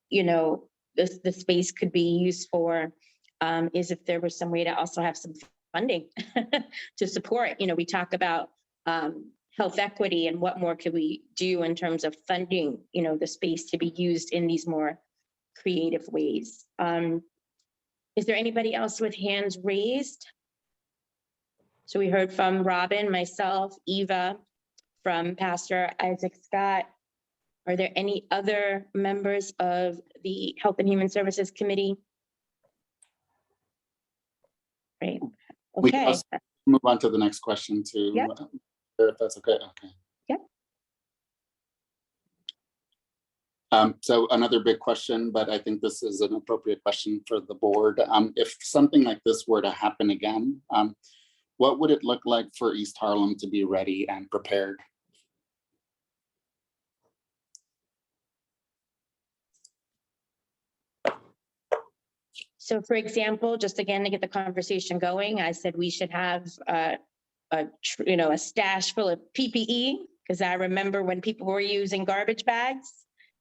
S1: the space could be used for is if there was some way to also have some funding to support. We talk about health equity and what more could we do in terms of funding, the space to be used in these more creative ways. Is there anybody else with hands raised? So we heard from Robin, myself, Eva, from Pastor Isaac Scott. Are there any other members of the Health and Human Services Committee? Great.
S9: We can
S1: Okay.
S9: also move on to the next question too.
S1: Yep.
S9: If that's okay. Okay.
S1: Yep.
S9: So another big question, but I think this is an appropriate question for the board. If something like this were to happen again, what would it look like for East Harlem to be ready and prepared?
S1: So for example, just again, to get the conversation going, I said we should have a stash full of PPE, because I remember when people were using garbage bags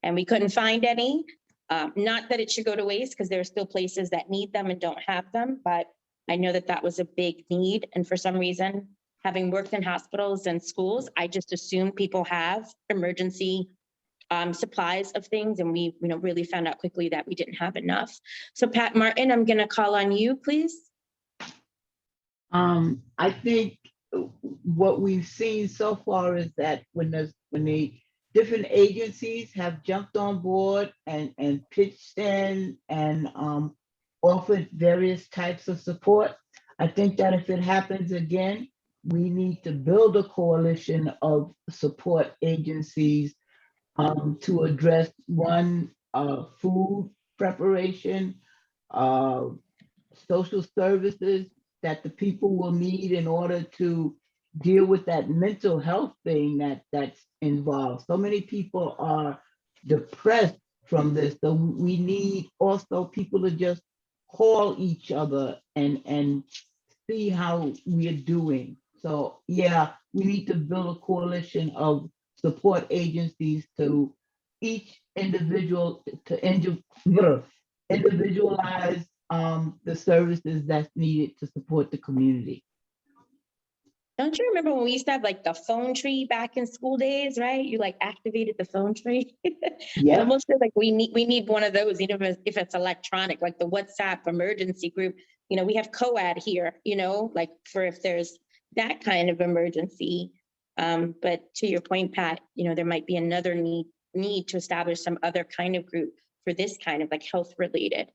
S1: and we couldn't find any. Not that it should go to waste, because there are still places that need them and don't have them, but I know that that was a big need. And for some reason, having worked in hospitals and schools, I just assumed people have emergency supplies of things, and we really found out quickly that we didn't have enough. So Pat Martin, I'm going to call on you, please.
S6: I think what we've seen so far is that when the different agencies have jumped on board and pitched in and offered various types of support, I think that if it happens again, we need to build a coalition of support agencies to address food preparation, social services that the people will need in order to deal with that mental health thing that's involved. So many people are depressed from this. So we need also people to just call each other and see how we're doing. So yeah, we need to build a coalition of support agencies to each individual to individualize the services that's needed to support the community.
S1: Don't you remember when we used to have like the phone tree back in school days, right? You like activated the phone tree. I
S6: Yeah.
S1: almost feel like we need one of those, even if it's electronic, like the WhatsApp emergency group. You know, we have COAD here, you know, like for if there's that kind of emergency. But to your point, Pat, you know, there might be another need to establish some other kind of group for this kind of like health related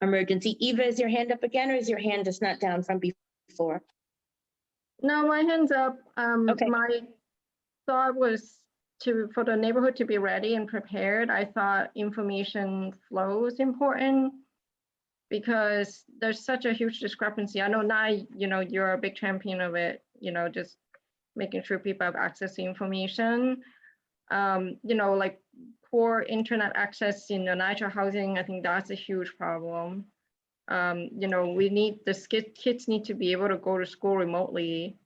S1: emergency. Eva, is your hand up again, or is your hand just not down from before?
S11: No, my hand's up.
S1: Okay.
S11: My thought was for the neighborhood to be ready and prepared. I thought information flow is important because there's such a huge discrepancy. I know now, you know, you're a big champion of it, you know, just making sure people have access to information. You know, like poor internet access in the NYCHA housing, I think that's a huge problem. You know, we need kids need to be able to go to school remotely,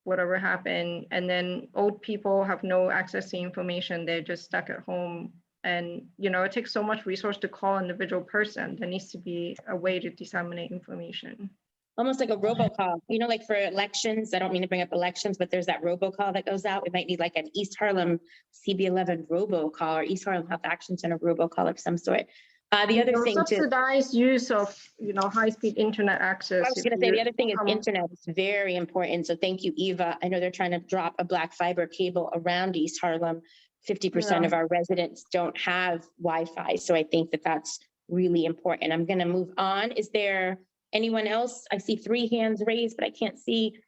S11: whatever happened. And then old people have no access to information. They're just stuck at home. And, you know, it takes so much resource to call an individual person. There needs to be a way to disseminate information.
S1: Almost like a robocall, you know, like for elections. I don't mean to bring up elections, but there's that robocall that goes out. We might need like an East Harlem CB11 robocall or East Harlem Health Action Center robocall of some sort. The other thing too,
S11: subsidized use of, you know, high-speed internet access.
S1: I was going to say the other thing is internet is very important. So thank you, Eva. I know they're trying to drop a black fiber cable around East Harlem. 50% of our residents don't have Wi-Fi. So I think that that's really important. I'm going to move on. Is there anyone else? I see 3 hands raised, but I can't see.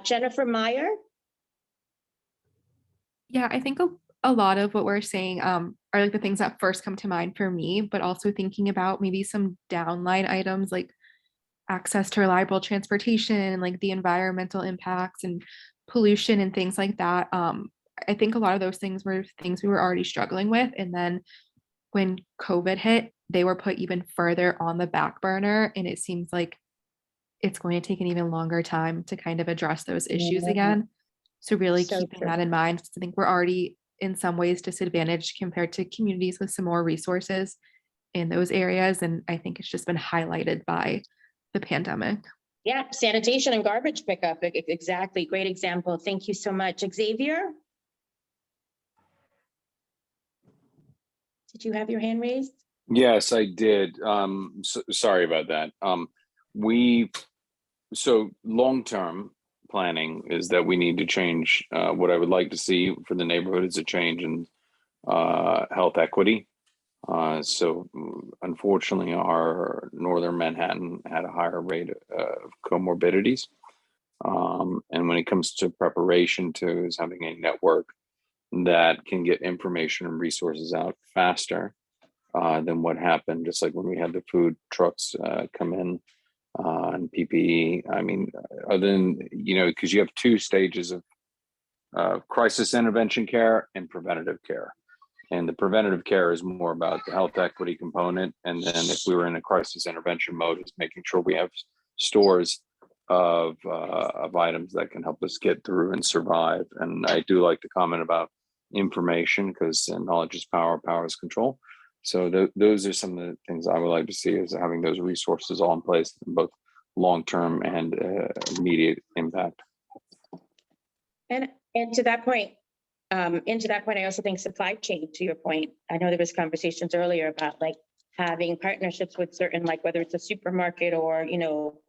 S1: Jennifer Meyer.
S3: Yeah, I think a lot of what we're saying are like the things that first come to mind for me, but also thinking about maybe some downline items like access to reliable transportation, like the environmental impacts and pollution and things like that. I think a lot of those things were things we were already struggling with. And then when COVID hit, they were put even further on the back burner. And it seems like it's going to take an even longer time to kind of address those issues again. So really keeping that in mind, I think we're already in some ways disadvantaged compared to communities with some more resources in those areas. And I think it's just been highlighted by the pandemic.
S1: Yeah, sanitation and garbage pickup. Exactly. Great example. Thank you so much. Xavier? Did you have your hand raised?
S5: Yes, I did. Sorry about that. So long-term planning is that we need to change. What I would like to see for the neighborhood is a change in health equity. So unfortunately, our northern Manhattan had a higher rate of comorbidities. And when it comes to preparation to is having a network that can get information and resources out faster than what happened, just like when we had the food trucks come in and PPE. I mean, other than, you know, because you have 2 stages of crisis intervention care and preventative care. And the preventative care is more about the health equity component. And then if we were in a crisis intervention mode, it's making sure we have stores of items that can help us get through and survive. And I do like to comment about information because knowledge is power, power is control. So those are some of the things I would like to see, is having those resources all in place, in both long-term and immediate impact.
S1: And to that point, I also think supply chain, to your point. I know there was conversations earlier about like having partnerships with certain, like whether it's a supermarket or, you know,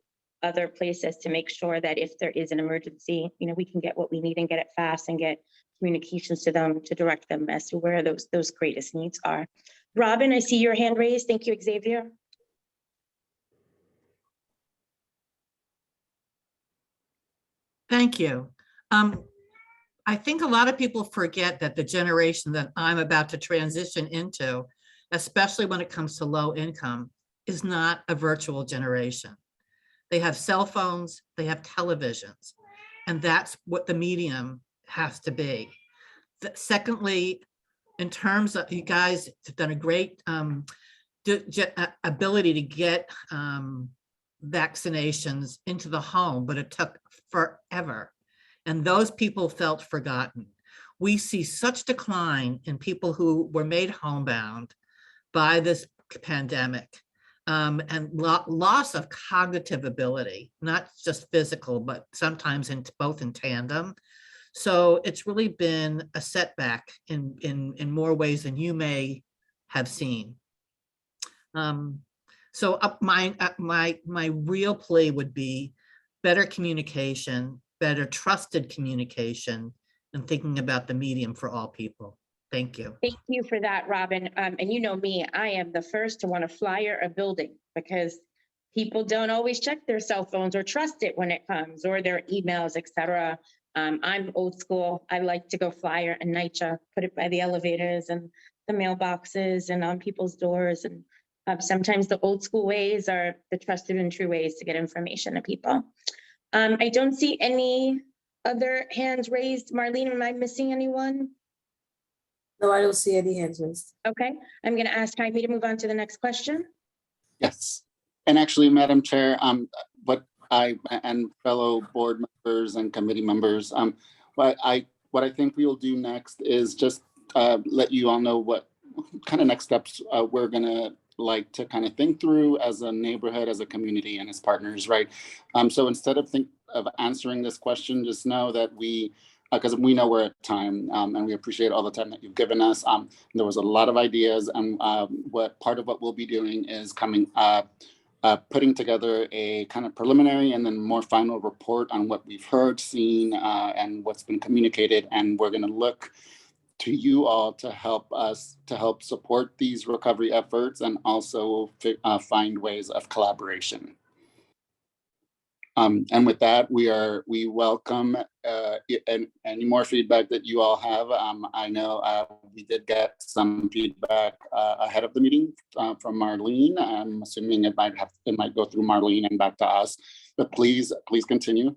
S1: other places to make sure that if there is an emergency, you know, we can get what we need and get it fast and get communications to them to direct them as to where those greatest needs are. Robin, I see your hand raised. Thank you, Xavier.
S4: Thank you. I think a lot of people forget that the generation that I'm about to transition into, especially when it comes to low income, is not a virtual generation. They have cell phones, they have televisions, and that's what the medium has to be. Secondly, in terms of, you guys have done a great ability to get vaccinations into the home, but it took forever. And those people felt forgotten. We see such decline in people who were made homebound by this pandemic, and loss of cognitive ability, not just physical, but sometimes both in tandem. So it's really been a setback in more ways than you may have seen. So my real plea would be better communication, better trusted communication, and thinking about the medium for all people. Thank you.
S1: Thank you for that, Robin. And you know me, I am the first to want to flyer a building because people don't always check their cell phones or trust it when it comes, or their emails, etc. I'm old school. I like to go flyer a NYCHA, put it by the elevators and the mailboxes and on people's doors. And sometimes the old school ways are the trusted and true ways to get information to people. I don't see any other hands raised. Marlene, am I missing anyone?
S2: No, I don't see any hands raised.
S1: Okay, I'm going to ask Jaime to move on to the next question.
S9: Yes. And actually, Madam Chair, what I and fellow board members and committee members, what I think we will do next is just let you all know what kind of next steps we're gonna like to kind of think through as a neighborhood, as a community, and as partners, right? So instead of answering this question, just know that we, because we know we're at time, and we appreciate all the time that you've given us. There was a lot of ideas, and what part of what we'll be doing is putting together a kind of preliminary and then more final report on what we've heard, seen, and what's been communicated. And we're going to look to you all to help support these recovery efforts and also find ways of collaboration. And with that, we welcome any more feedback that you all have. I know we did get some feedback ahead of the meeting from Marlene. I'm assuming it might go through Marlene and back to us, but please continue.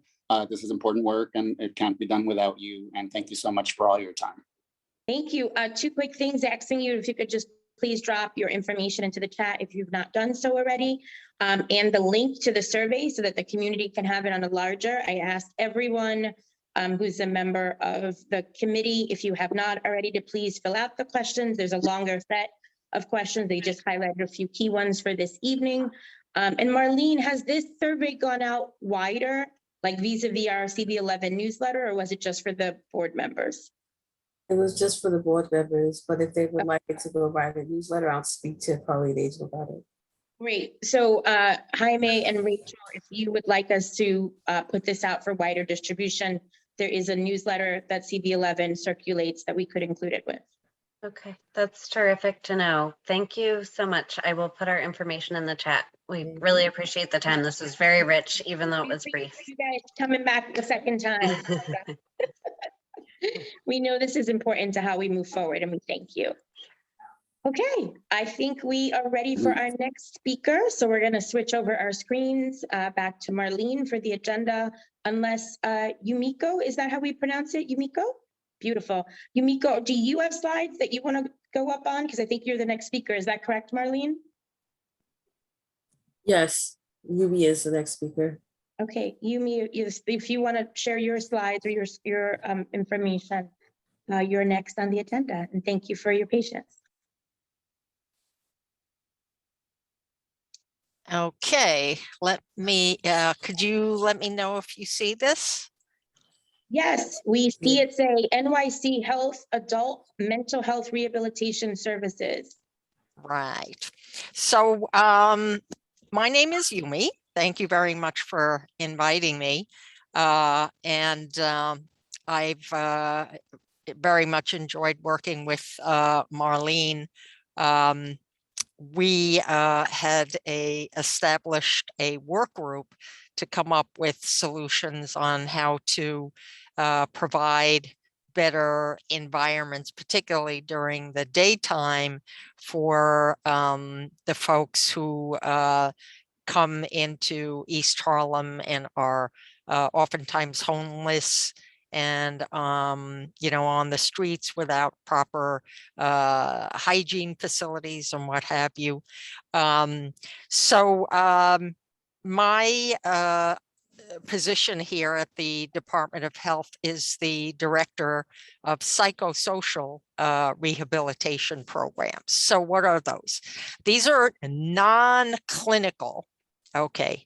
S9: This is important work and it can't be done without you. And thank you so much for all your time.
S1: Thank you. Two quick things, asking you if you could just please drop your information into the chat if you've not done so already, and the link to the survey so that the community can have it on a larger. I asked everyone who's a member of the committee, if you have not already, to please fill out the questions. There's a longer set of questions. They just highlighted a few key ones for this evening. And Marlene, has this survey gone out wider, like vis-a-vis our CB11 newsletter, or was it just for the board members?
S2: It was just for the board members, but if they would like it to go by the newsletter, I'll speak to Carly Agent about it.
S1: Great. So Jaime and Rachel, if you would like us to put this out for wider distribution, there is a newsletter that CB11 circulates that we could include it with.
S13: Okay, that's terrific to know. Thank you so much. I will put our information in the chat. We really appreciate the time. This was very rich, even though it was brief.
S1: You guys coming back the second time. We know this is important to how we move forward, and we thank you. Okay, I think we are ready for our next speaker. So we're going to switch over our screens back to Marlene for the agenda, unless Yumiko, is that how we pronounce it? Yumiko? Beautiful. Yumiko, do you have slides that you want to go up on? Because I think you're the next speaker. Is that correct, Marlene?
S2: Yes, Yumi is the next speaker.
S1: Okay, Yumi, if you want to share your slides or your information, you're next on the agenda. And thank you for your patience.
S15: Okay, could you let me know if you see this?
S1: Yes, we see it say NYC Health Adult Mental Health Rehabilitation Services.
S15: Right. So my name is Yumi. Thank you very much for inviting me. And I've very much enjoyed working with Marlene. We had established a work group to come up with solutions on how to provide better environments, particularly during the daytime, for the folks who come into East Harlem and are oftentimes homeless and on the streets without proper hygiene facilities and what have you. My position here at the Department of Health is the director of psychosocial rehabilitation programs. So what are those? These are non-clinical,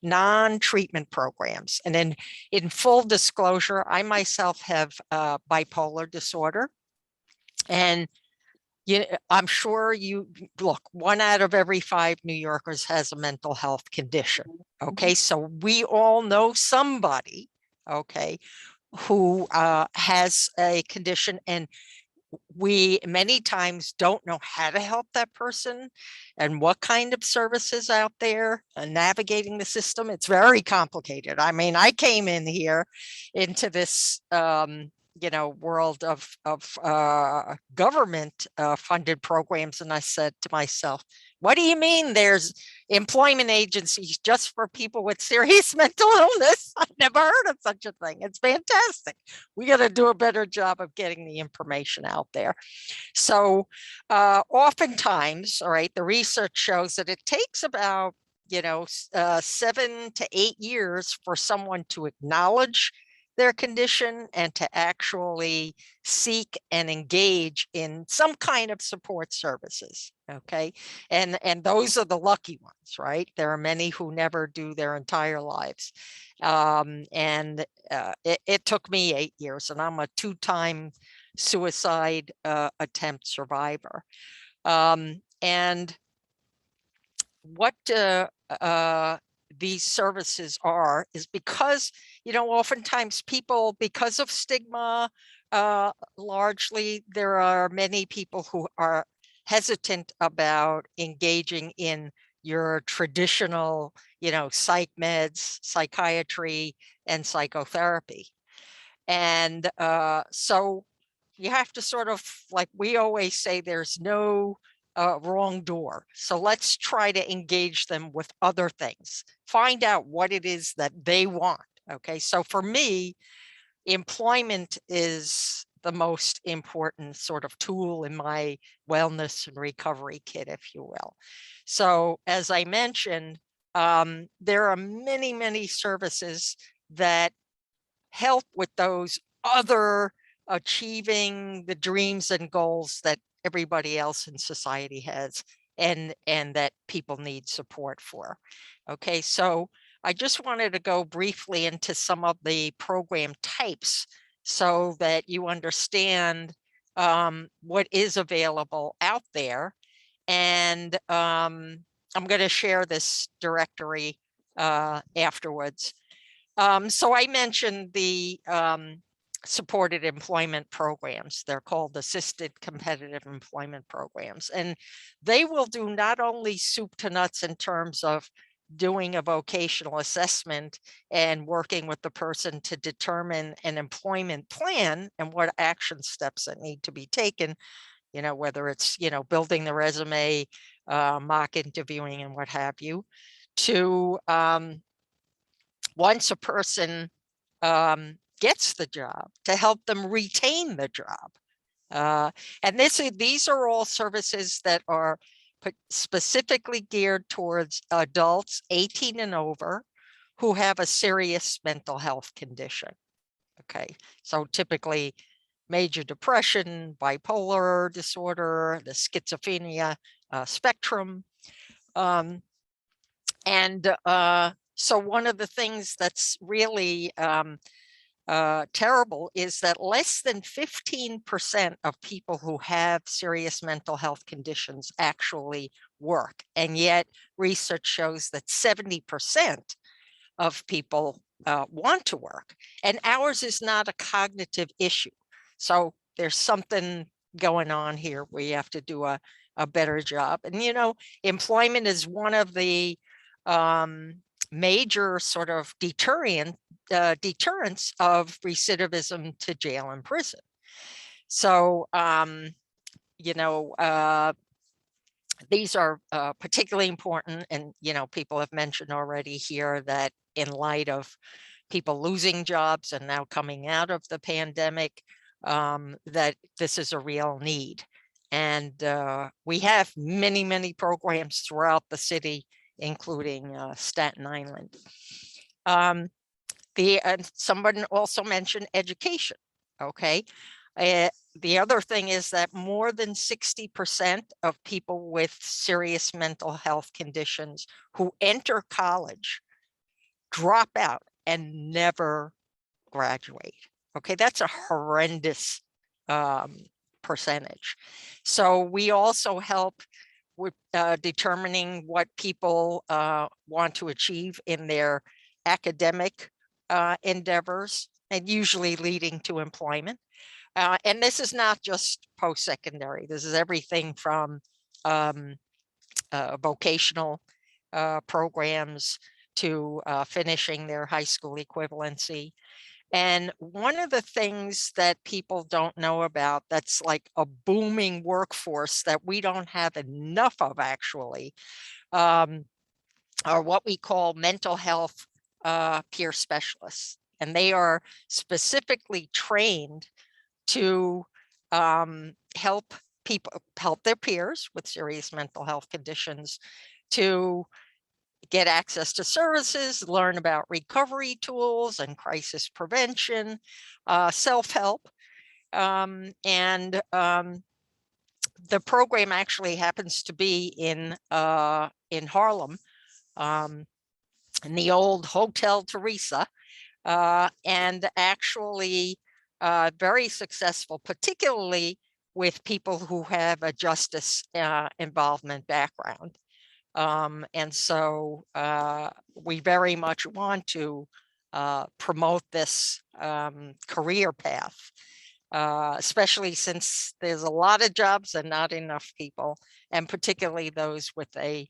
S15: non-treatment programs. And then in full disclosure, I myself have bipolar disorder. And I'm sure you look, 1 out of every 5 New Yorkers has a mental health condition. Okay, so we all know somebody, who has a condition, and we many times don't know how to help that person and what kind of services out there and navigating the system. It's very complicated. I mean, I came in here into this world of government funded programs, and I said to myself, what do you mean there's employment agencies just for people with serious mental illness? I've never heard of such a thing. It's fantastic. We got to do a better job of getting the information out there. So oftentimes, all right, the research shows that it takes about 7 to 8 years for someone to acknowledge their condition and to actually seek and engage in some kind of support services. Okay. And those are the lucky ones, right? There are many who never do their entire lives. It took me 8 years, and I'm a 2-time suicide attempt survivor. And what these services are is because, oftentimes people, because of stigma, largely, there are many people who are hesitant about engaging in your traditional, psych meds, psychiatry, and psychotherapy. And so you have to sort of, like we always say, there's no wrong door. So let's try to engage them with other things. Find out what it is that they want. Okay. So for me, employment is the most important sort of tool in my wellness and recovery kit, if you will. So as I mentioned, there are many, many services that help with those other achieving the dreams and goals that everybody else in society has, and that people need support for. Okay, so I just wanted to go briefly into some of the program types so that you understand what is available out there. And I'm going to share this directory afterwards. So I mentioned the supported employment programs. They're called assisted competitive employment programs. And they will do not only soup to nuts in terms of doing a vocational assessment and working with the person to determine an employment plan and what action steps that need to be taken, whether it's, building the resume, mock interviewing and what have you, to once a person gets the job, to help them retain the job. And these are all services that are specifically geared towards adults 18 and over who have a serious mental health condition. Okay, so typically major depression, bipolar disorder, the schizophrenia spectrum. So one of the things that's really terrible is that less than 15% of people who have serious mental health conditions actually work. And yet research shows that 70% of people want to work. And ours is not a cognitive issue. So there's something going on here where you have to do a better job. And, employment is one of the major sort of deterrents of recidivism to jail and prison. So, these are particularly important, and people have mentioned already here that in light of people losing jobs and now coming out of the pandemic, that this is a real need. And we have many, many programs throughout the city, including Staten Island. Someone also mentioned education. Okay. The other thing is that more than 60% of people with serious mental health conditions who enter college drop out and never graduate. Okay, that's a horrendous percentage. So we also help with determining what people want to achieve in their academic endeavors, and usually leading to employment. And this is not just post-secondary. This is everything from vocational programs to finishing their high school equivalency. And one of the things that people don't know about that's like a booming workforce that we don't have enough of actually are what we call mental health peer specialists. And they are specifically trained to help their peers with serious mental health conditions to get access to services, learn about recovery tools and crisis prevention, self-help. The program actually happens to be in Harlem, in the old Hotel Teresa, and actually very successful, particularly with people who have a justice involvement background. And so we very much want to promote this career path, especially since there's a lot of jobs and not enough people, and particularly those with a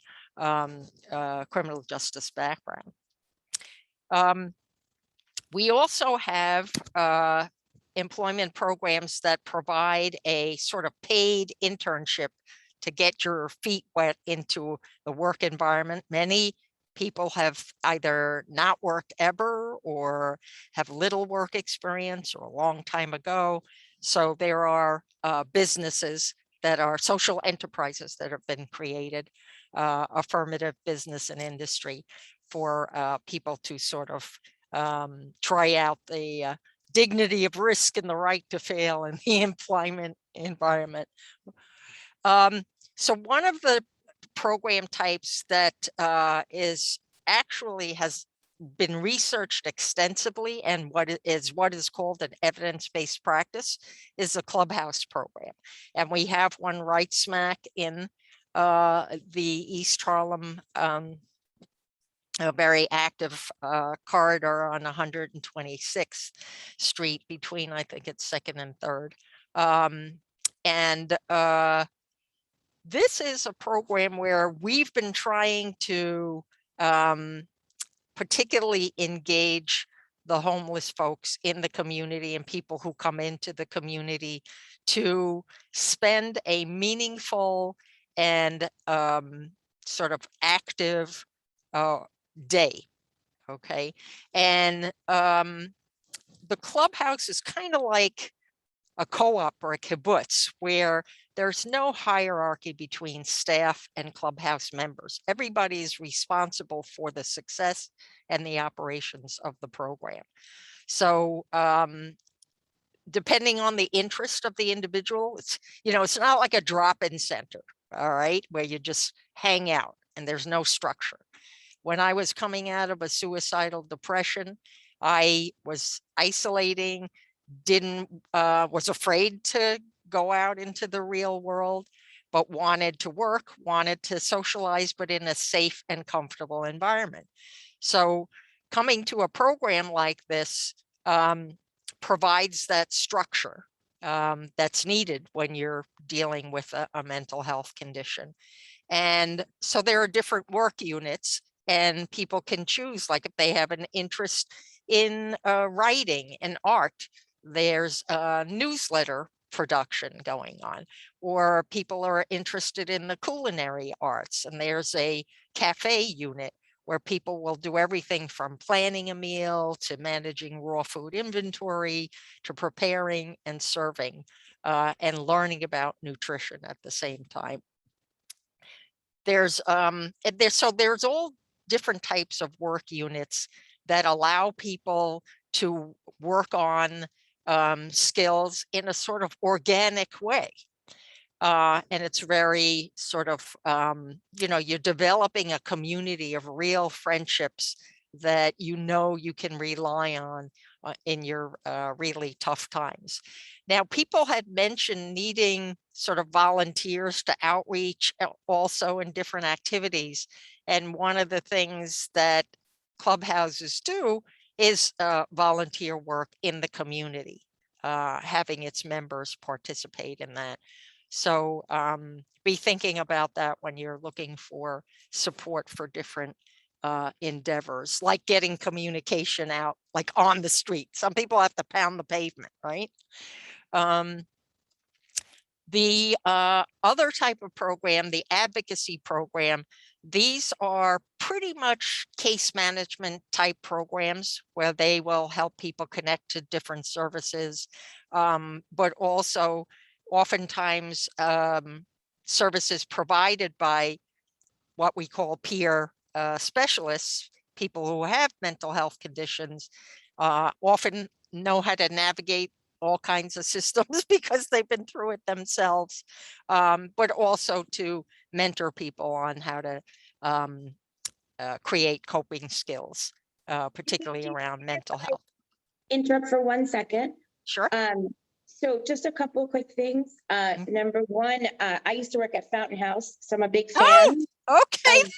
S15: criminal justice background. We also have employment programs that provide a sort of paid internship to get your feet wet into the work environment. Many people have either not worked ever or have little work experience or a long time ago. So there are businesses that are social enterprises that have been created, affirmative business and industry for people to sort of try out the dignity of risk and the right to fail in the employment environment. So one of the program types that has been researched extensively and what is called an evidence-based practice is the Clubhouse Program. And we have one right smack in the East Harlem, a very active corridor on 126th Street between, I think it's 2nd and 3rd. This is a program where we've been trying to particularly engage the homeless folks in the community and people who come into the community to spend a meaningful and sort of active day. Okay. And the Clubhouse is kind of like a co-op or a kibbutz where there's no hierarchy between staff and Clubhouse members. Everybody is responsible for the success and the operations of the program. So depending on the interest of the individual, it's not like a drop-in center, all right, where you just hang out and there's no structure. When I was coming out of a suicidal depression, I was isolating, was afraid to go out into the real world, but wanted to work, wanted to socialize, but in a safe and comfortable environment. So coming to a program like this provides that structure that's needed when you're dealing with a mental health condition. And so there are different work units, and people can choose, like if they have an interest in writing and art, there's a newsletter production going on, or people are interested in the culinary arts, and there's a cafe unit where people will do everything from planning a meal to managing raw food inventory to preparing and serving and learning about nutrition at the same time. There's all different types of work units that allow people to work on skills in a sort of organic way. And it's very sort of, you're developing a community of real friendships that you can rely on in your really tough times. Now, people had mentioned needing sort of volunteers to outreach also in different activities. And one of the things that clubhouses do is volunteer work in the community, having its members participate in that. So be thinking about that when you're looking for support for different endeavors, like getting communication out, like on the street. Some people have to pound the pavement, right? The other type of program, the advocacy program, these are pretty much case management type programs where they will help people connect to different services, but also oftentimes services provided by what we call peer specialists, people who have mental health conditions, often know how to navigate all kinds of systems because they've been through it themselves, but also to mentor people on how to create coping skills, particularly around mental health.
S1: Interrupt for 1 second.
S15: Sure.
S1: So just a couple of quick things. Number one, I used to work at Fountain House, so I'm a big fan.
S15: Oh, okay.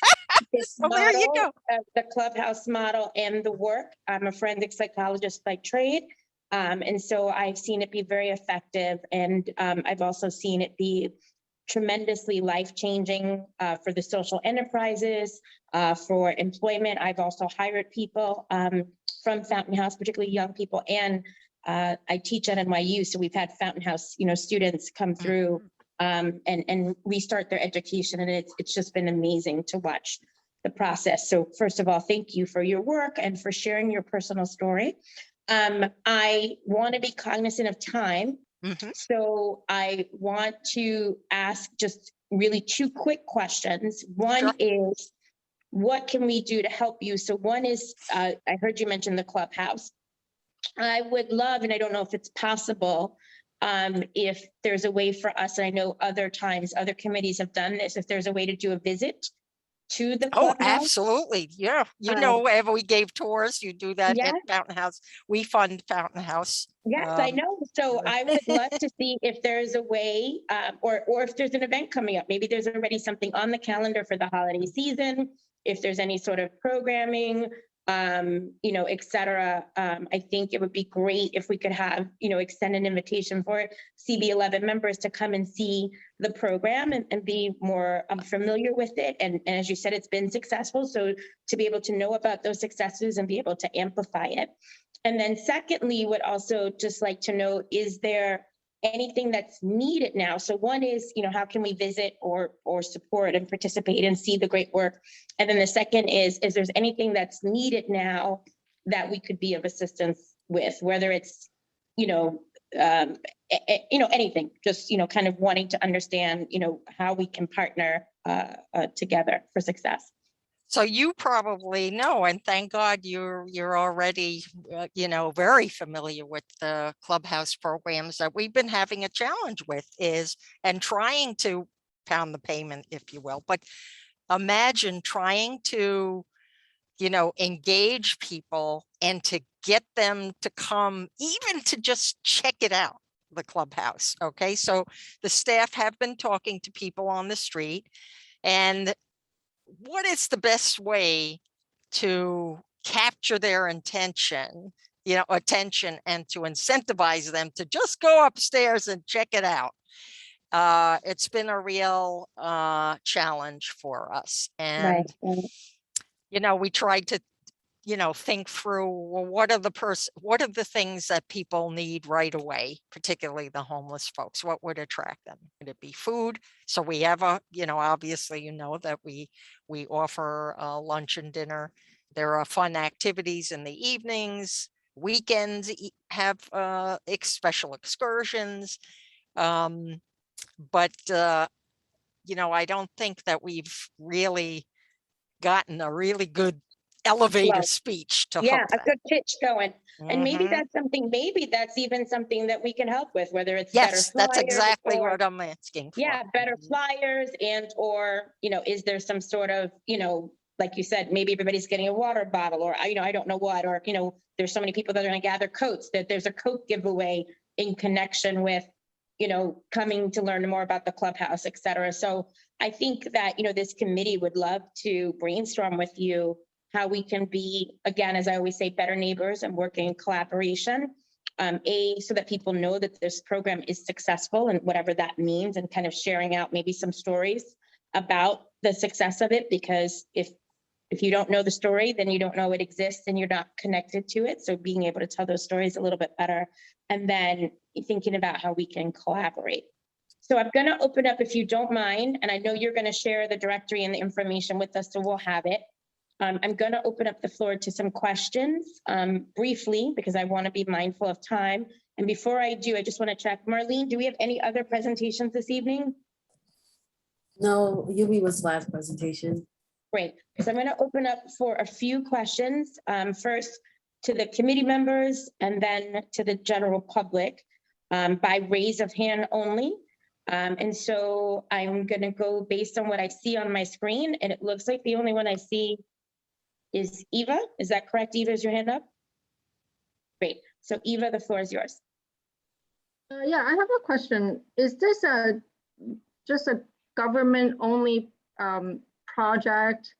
S1: This
S15: Well, there you go.
S1: The Clubhouse model and the work. I'm a forensic psychologist by trade. And so I've seen it be very effective. And I've also seen it be tremendously life-changing for the social enterprises, for employment. I've also hired people from Fountain House, particularly young people, and I teach at NYU, so we've had Fountain House, students come through and restart their education, and it's just been amazing to watch the process. So first of all, thank you for your work and for sharing your personal story. I want to be cognizant of time, so I want to ask just really 2 quick questions. One is, what can we do to help you? So one is, I heard you mention the Clubhouse. I would love, and I don't know if it's possible, if there's a way for us, and I know other times other committees have done this, if there's a way to do a visit to the Clubhouse.
S15: Oh, absolutely. Yeah. Wherever we gave tours, you do that at Fountain House. We fund Fountain House.
S1: Yes, I know. So I would love to see if there's a way, or if there's an event coming up. Maybe there's already something on the calendar for the holiday season. If there's any sort of programming, et cetera. I think it would be great if we could have, extend an invitation for CB11 members to come and see the program and be more familiar with it. And as you said, it's been successful. So to be able to know about those successes and be able to amplify it. And then secondly, would also just like to know, is there anything that's needed now? So one is, how can we visit or support and participate and see the great work? And then the second is there's anything that's needed now that we could be of assistance with, whether it's, anything, just, kind of wanting to understand, how we can partner together for success.
S15: So you probably know, and thank God you're already, very familiar with the Clubhouse programs that we've been having a challenge with and trying to pound the pavement, if you will. But imagine trying to, engage people and to get them to come, even to just check it out, the Clubhouse. Okay, so the staff have been talking to people on the street, and what is the best way to capture their attention and to incentivize them to just go upstairs and check it out? It's been a real challenge for us. And, we tried to, think through, well, what are the things that people need right away, particularly the homeless folks? What would attract them? Would it be food? So we have obviously, that we offer lunch and dinner. There are fun activities in the evenings, weekends have special excursions. But I don't think that we've really gotten a really good elevator
S1: Well,
S15: speech to
S1: yeah,
S15: hook
S1: a
S15: them.
S1: good pitch going. And maybe
S15: Mhm.
S1: that's even something that we can help with, whether it's better
S15: Yes, that's
S1: flyers
S15: exactly
S1: or,
S15: what I'm asking for.
S1: yeah, better flyers or, is there some sort of, like you said, maybe everybody's getting a water bottle or, I don't know what, or, there's so many people that are going to gather coats that there's a coat giveaway in connection with, coming to learn more about the clubhouse, et cetera. So I think that, this committee would love to brainstorm with you how we can be, again, as I always say, better neighbors and work in collaboration. So that people know that this program is successful and whatever that means, and kind of sharing out maybe some stories about the success of it, because if you don't know the story, then you don't know it exists and you're not connected to it. So being able to tell those stories a little bit better, and then thinking about how we can collaborate. So I'm going to open up, if you don't mind, and I know you're going to share the directory and the information with us, so we'll have it. I'm going to open up the floor to some questions briefly, because I want to be mindful of time. And before I do, I just want to check. Marlene, do we have any other presentations this evening?
S2: No, Yumi was last presentation.
S1: Great. So I'm going to open up for a few questions, first to the committee members and then to the general public by raise of hand only. And so I'm going to go based on what I see on my screen. And it looks like the only one I see is Eva. Is that correct? Eva, is your hand up? Great. So Eva, the floor is yours.
S11: Yeah, I have a question. Is this just a government only project?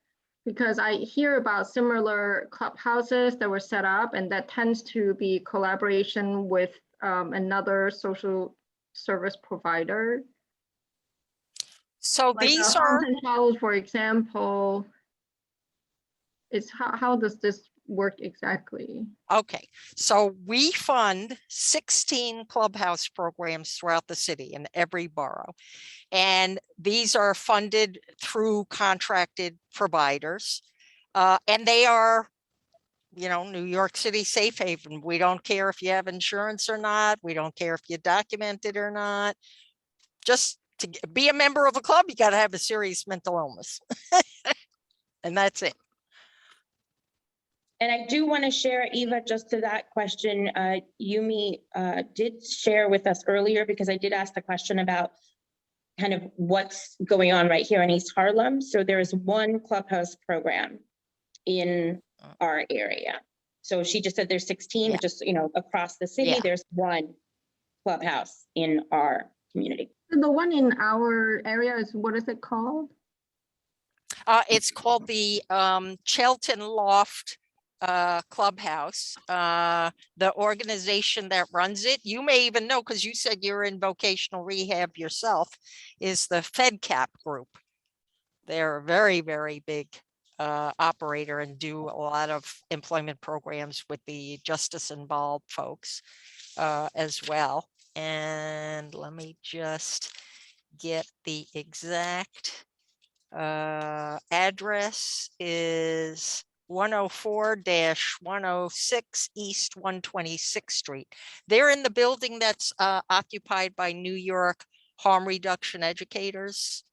S11: Because I hear about similar clubhouses that were set up, and that tends to be collaboration with another social service provider.
S15: So
S11: like
S15: these are,
S11: Haunted House, for example. How does this work exactly?
S15: okay. So we fund 16 clubhouse programs throughout the city in every borough. And these are funded through contracted providers. And they are, New York City safe haven. We don't care if you have insurance or not. We don't care if you document it or not. Just to be a member of a club, you got to have a serious mental illness. And that's it.
S1: And I do want to share, Eva, just to that question, Yumi did share with us earlier, because I did ask the question about kind of what's going on right here in East Harlem. So there is one clubhouse program in our area. So she just said there's 16, but just, across the city, there's one clubhouse in our community.
S11: The one in our area is, what is it called?
S15: It's called the Chelton Loft Clubhouse. The organization that runs it, you may even know because you said you're in vocational rehab yourself, is the FedCap group. They're a very, very big operator and do a lot of employment programs with the justice involved folks as well. And let me just get the exact address is 104-106 East 126th Street. They're in the building that's occupied by New York harm reduction educators.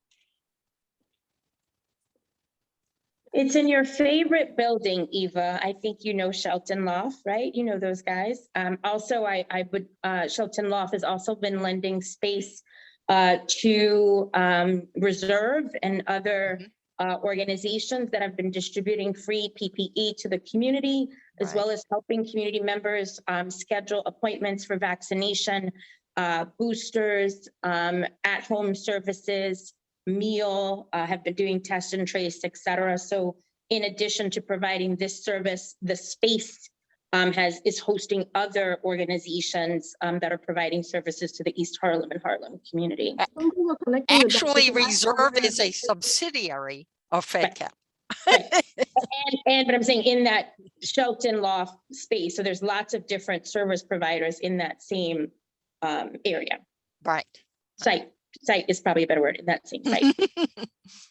S1: It's in your favorite building, Eva. I think you know Shelton Loft, right? You know those guys. Also, I would Shelton Loft has also been lending space to Reserve and other organizations that have been distributing free PPE to the community, as well as helping community members schedule appointments for vaccination, boosters, at-home services, meal, have been doing test and trace, et cetera. So in addition to providing this service, the space is hosting other organizations that are providing services to the East Harlem and Harlem community.
S15: Actually, Reserve is a subsidiary of FedCap.
S1: But I'm saying in that Shelton Loft space. So there's lots of different service providers in that same area.
S15: Right.
S1: Site is probably a better word, in that same site.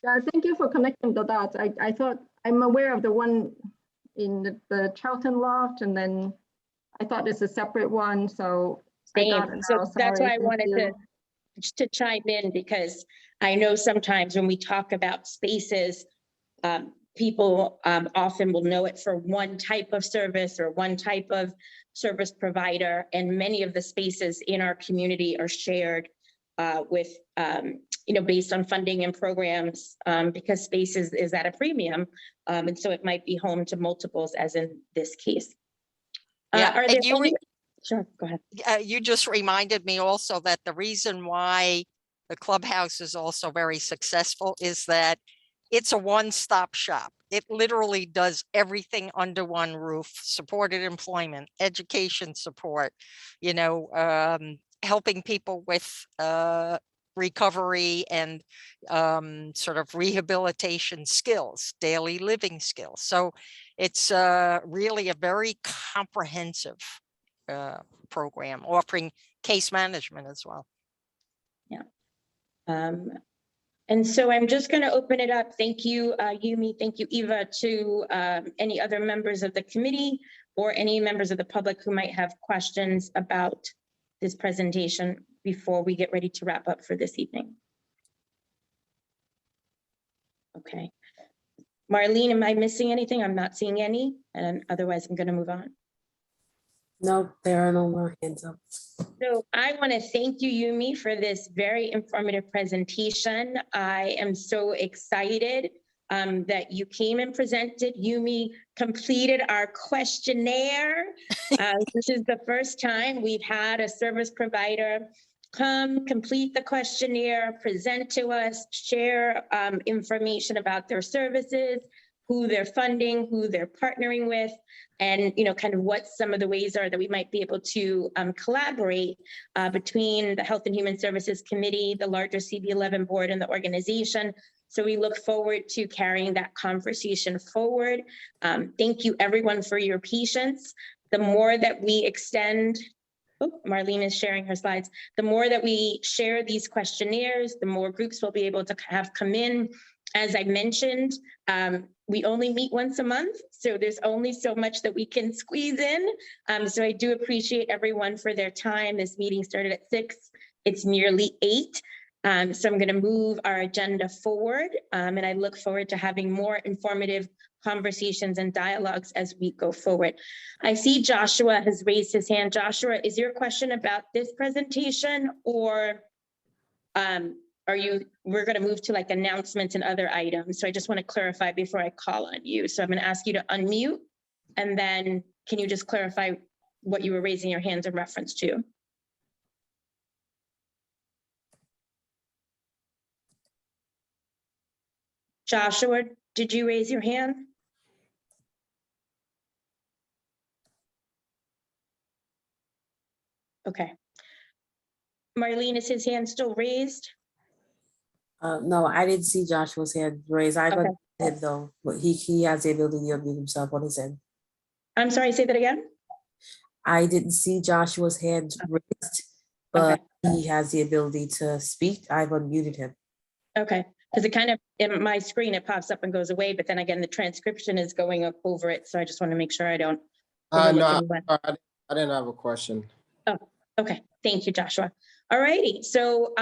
S11: Yeah, thank you for connecting the dots. I thought, I'm aware of the one in the Charlton Loft, and then I thought it's a separate one, so I got it
S1: So
S11: now.
S1: that's
S11: Sorry,
S1: why I
S11: thank
S1: wanted
S11: you.
S1: to chime in, because I know sometimes when we talk about spaces, people often will know it for one type of service or one type of service provider, and many of the spaces in our community are shared with, based on funding and programs, because space is at a premium, and so it might be home to multiples, as in this case.
S15: Yeah,
S1: Are there any? Sure, go ahead.
S15: You just reminded me also that the reason why the Clubhouse is also very successful is that it's a one-stop shop. It literally does everything under one roof: supported employment, education support, helping people with recovery and sort of rehabilitation skills, daily living skills. So it's really a very comprehensive program, offering case management as well.
S1: Yeah. And so I'm just going to open it up. Thank you, Yumi. Thank you, Eva, to any other members of the committee or any members of the public who might have questions about this presentation before we get ready to wrap up for this evening. Okay. Marlene, am I missing anything? I'm not seeing any, and otherwise I'm going to move on.
S2: No, there are no more hands up.
S1: So I want to thank you, Yumi, for this very informative presentation. I am so excited that you came and presented. Yumi completed our questionnaire. This is the first time we've had a service provider come, complete the questionnaire, present to us, share information about their services, who they're funding, who they're partnering with, and kind of what some of the ways are that we might be able to collaborate between the Health and Human Services Committee, the larger CB11 board, and the organization. So we look forward to carrying that conversation forward. Thank you, everyone, for your patience. The more that we extend, Marlene is sharing her slides, the more that we share these questionnaires, the more groups will be able to have come in. As I mentioned, we only meet once a month, so there's only so much that we can squeeze in. So I do appreciate everyone for their time. This meeting started at 6. It's nearly 8. So I'm going to move our agenda forward, and I look forward to having more informative conversations and dialogues as we go forward. I see Joshua has raised his hand. Joshua, is your question about this presentation, or we're going to move to like announcements and other items? So I just want to clarify before I call on you. So I'm going to ask you to unmute, and then can you just clarify what you were raising your hands in reference to? Joshua, did you raise your hand? Okay. Marlene, is his hand still raised?
S2: No, I didn't see Joshua's hand raised. I
S1: Okay.
S2: head though, but he has the ability to unmute himself on his end.
S1: I'm sorry, say that again?
S2: I didn't see Joshua's hand raised, but he has the ability to speak. I've unmuted him.
S1: Okay, because it kind of, in my screen, it pops up and goes away, but then again, the transcription is going up over it. So I just want to make sure I don't.
S16: No,
S1: anyone.
S16: I didn't have a question.
S1: Oh, okay. Thank you, Joshua. All righty. So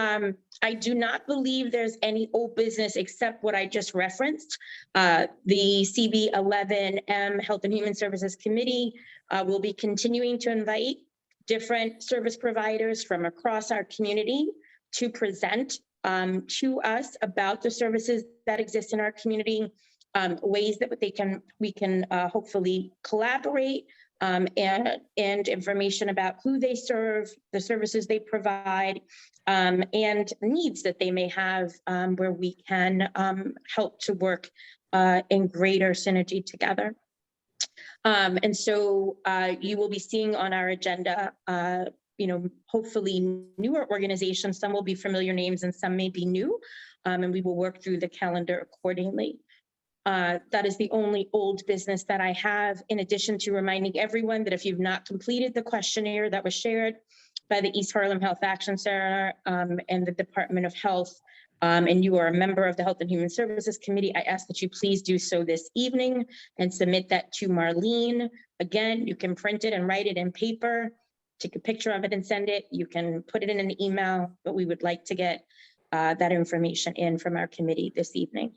S1: I do not believe there's any old business except what I just referenced. The CB11M Health and Human Services Committee will be continuing to invite different service providers from across our community to present to us about the services that exist in our community, ways that we can hopefully collaborate, and information about who they serve, the services they provide, and needs that they may have, where we can help to work in greater synergy together. And so you will be seeing on our agenda, hopefully newer organizations. Some will be familiar names and some may be new, and we will work through the calendar accordingly. That is the only old business that I have, in addition to reminding everyone that if you've not completed the questionnaire that was shared by the East Harlem Health Action Center and the Department of Health, and you are a member of the Health and Human Services Committee, I ask that you please do so this evening and submit that to Marlene. Again, you can print it and write it in paper, take a picture of it and send it. You can put it in an email, but we would like to get that information in from our committee this evening.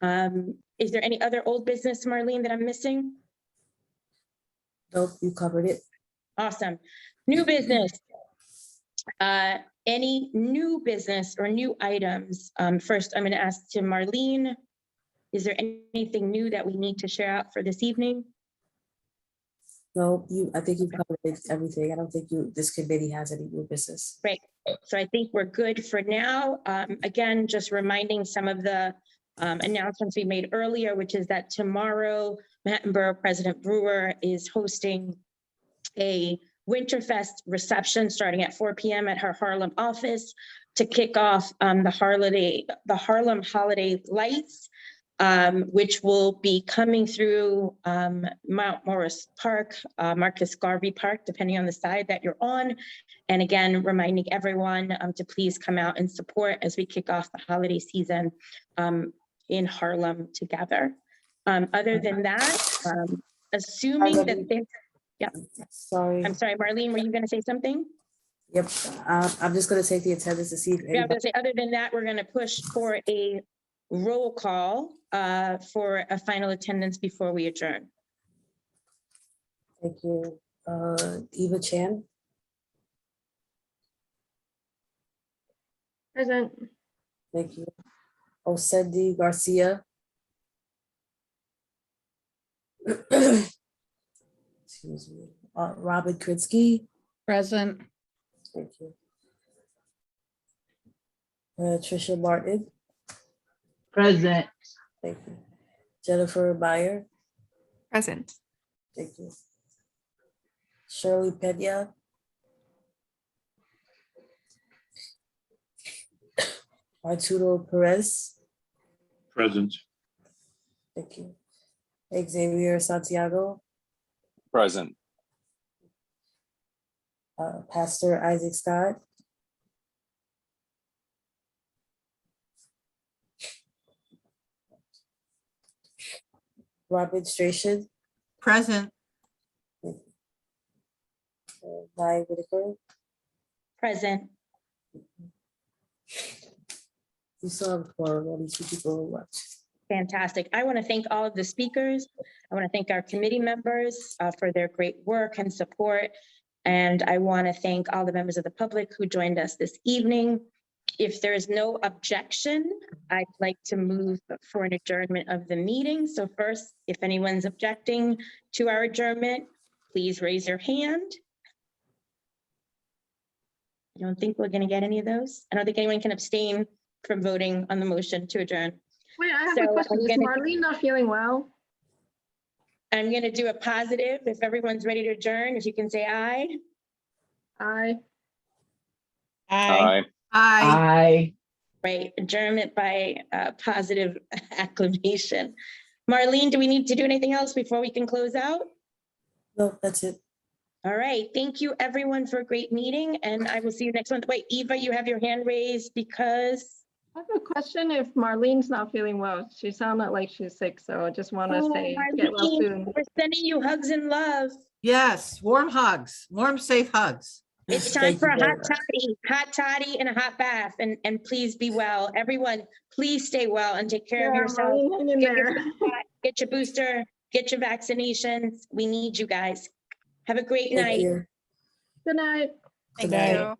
S1: Is there any other old business, Marlene, that I'm missing?
S2: Nope, you covered it.
S1: Awesome. New business. Any new business or new items? First, I'm going to ask to Marlene, is there anything new that we need to share out for this evening?
S2: No, I think you've covered everything. I don't think this committee has any new business.
S1: Great. So I think we're good for now. Again, just reminding some of the announcements we made earlier, which is that tomorrow, Manhattan Borough President Brewer is hosting a Winterfest reception starting at 4 p.m. at her Harlem office to kick off the Harlem Holiday Lights, which will be coming through Mount Morris Park, Marcus Garvey Park, depending on the side that you're on. And again, reminding everyone to please come out and support as we kick off the holiday season in Harlem together. Other than that, assuming that there's, yeah.
S2: Sorry.
S1: I'm sorry, Marlene, were you going to say something?
S2: Yep. I'm just going to take the attendance to see if
S1: Yeah, I was
S2: anybody.
S1: going to say, other than that, we're going to push for a roll call for a final attendance before we adjourn.
S2: Thank you. Eva Chan.
S11: Present.
S2: Thank you. Osendi Garcia. Excuse me. Robin Krinsky.
S17: Present.
S2: Thank you. Tricia Martin.
S6: Present.
S2: Thank you. Jennifer Meyer.
S3: Present.
S2: Thank you. Shirley Pena. Arturo Perez.
S7: Present.
S2: Thank you. Xavier Santiago.
S5: Present.
S2: Pastor Isaac Scott. Robin Stration.
S4: Present.
S2: Meyer Whitaker.
S1: Present.
S2: You saw a quorum, all these people watch.
S1: Fantastic. I want to thank all of the speakers. I want to thank our committee members for their great work and support. And I want to thank all the members of the public who joined us this evening. If there is no objection, I'd like to move for an adjournment of the meeting. So first, if anyone's objecting to our adjournment, please raise your hand. I don't think we're going to get any of those. I don't think anyone can abstain from voting on the motion to adjourn.
S11: Wait, I have
S1: So
S11: a question. Is
S1: I'm gonna-
S11: Marlene not feeling well?
S1: I'm going to do a positive. If everyone's ready to adjourn, if you can say aye.
S11: Aye.
S5: Aye.
S6: Aye.
S1: Right, adjournment by positive acclamation. Marlene, do we need to do anything else before we can close out?
S2: No, that's it.
S1: All right, thank you everyone for a great meeting, and I will see you next month. Wait, Eva, you have your hand raised because?
S11: I have a question if Marlene's not feeling well. She sounded like she's sick, so I just want to say get well
S1: Marlene,
S11: soon.
S1: we're sending you hugs and love.
S4: Yes, warm hugs, warm, safe hugs.
S1: It's time for a hot toddy and a hot bath, and please be well. Everyone, please stay well and take care of yourself.
S11: Marlene, hang in there.
S1: Get your booster, get your vaccinations. We need you guys. Have a great
S2: Thank
S1: night.
S2: you.
S11: Good night.
S15: Thank
S2: Good night.
S15: you.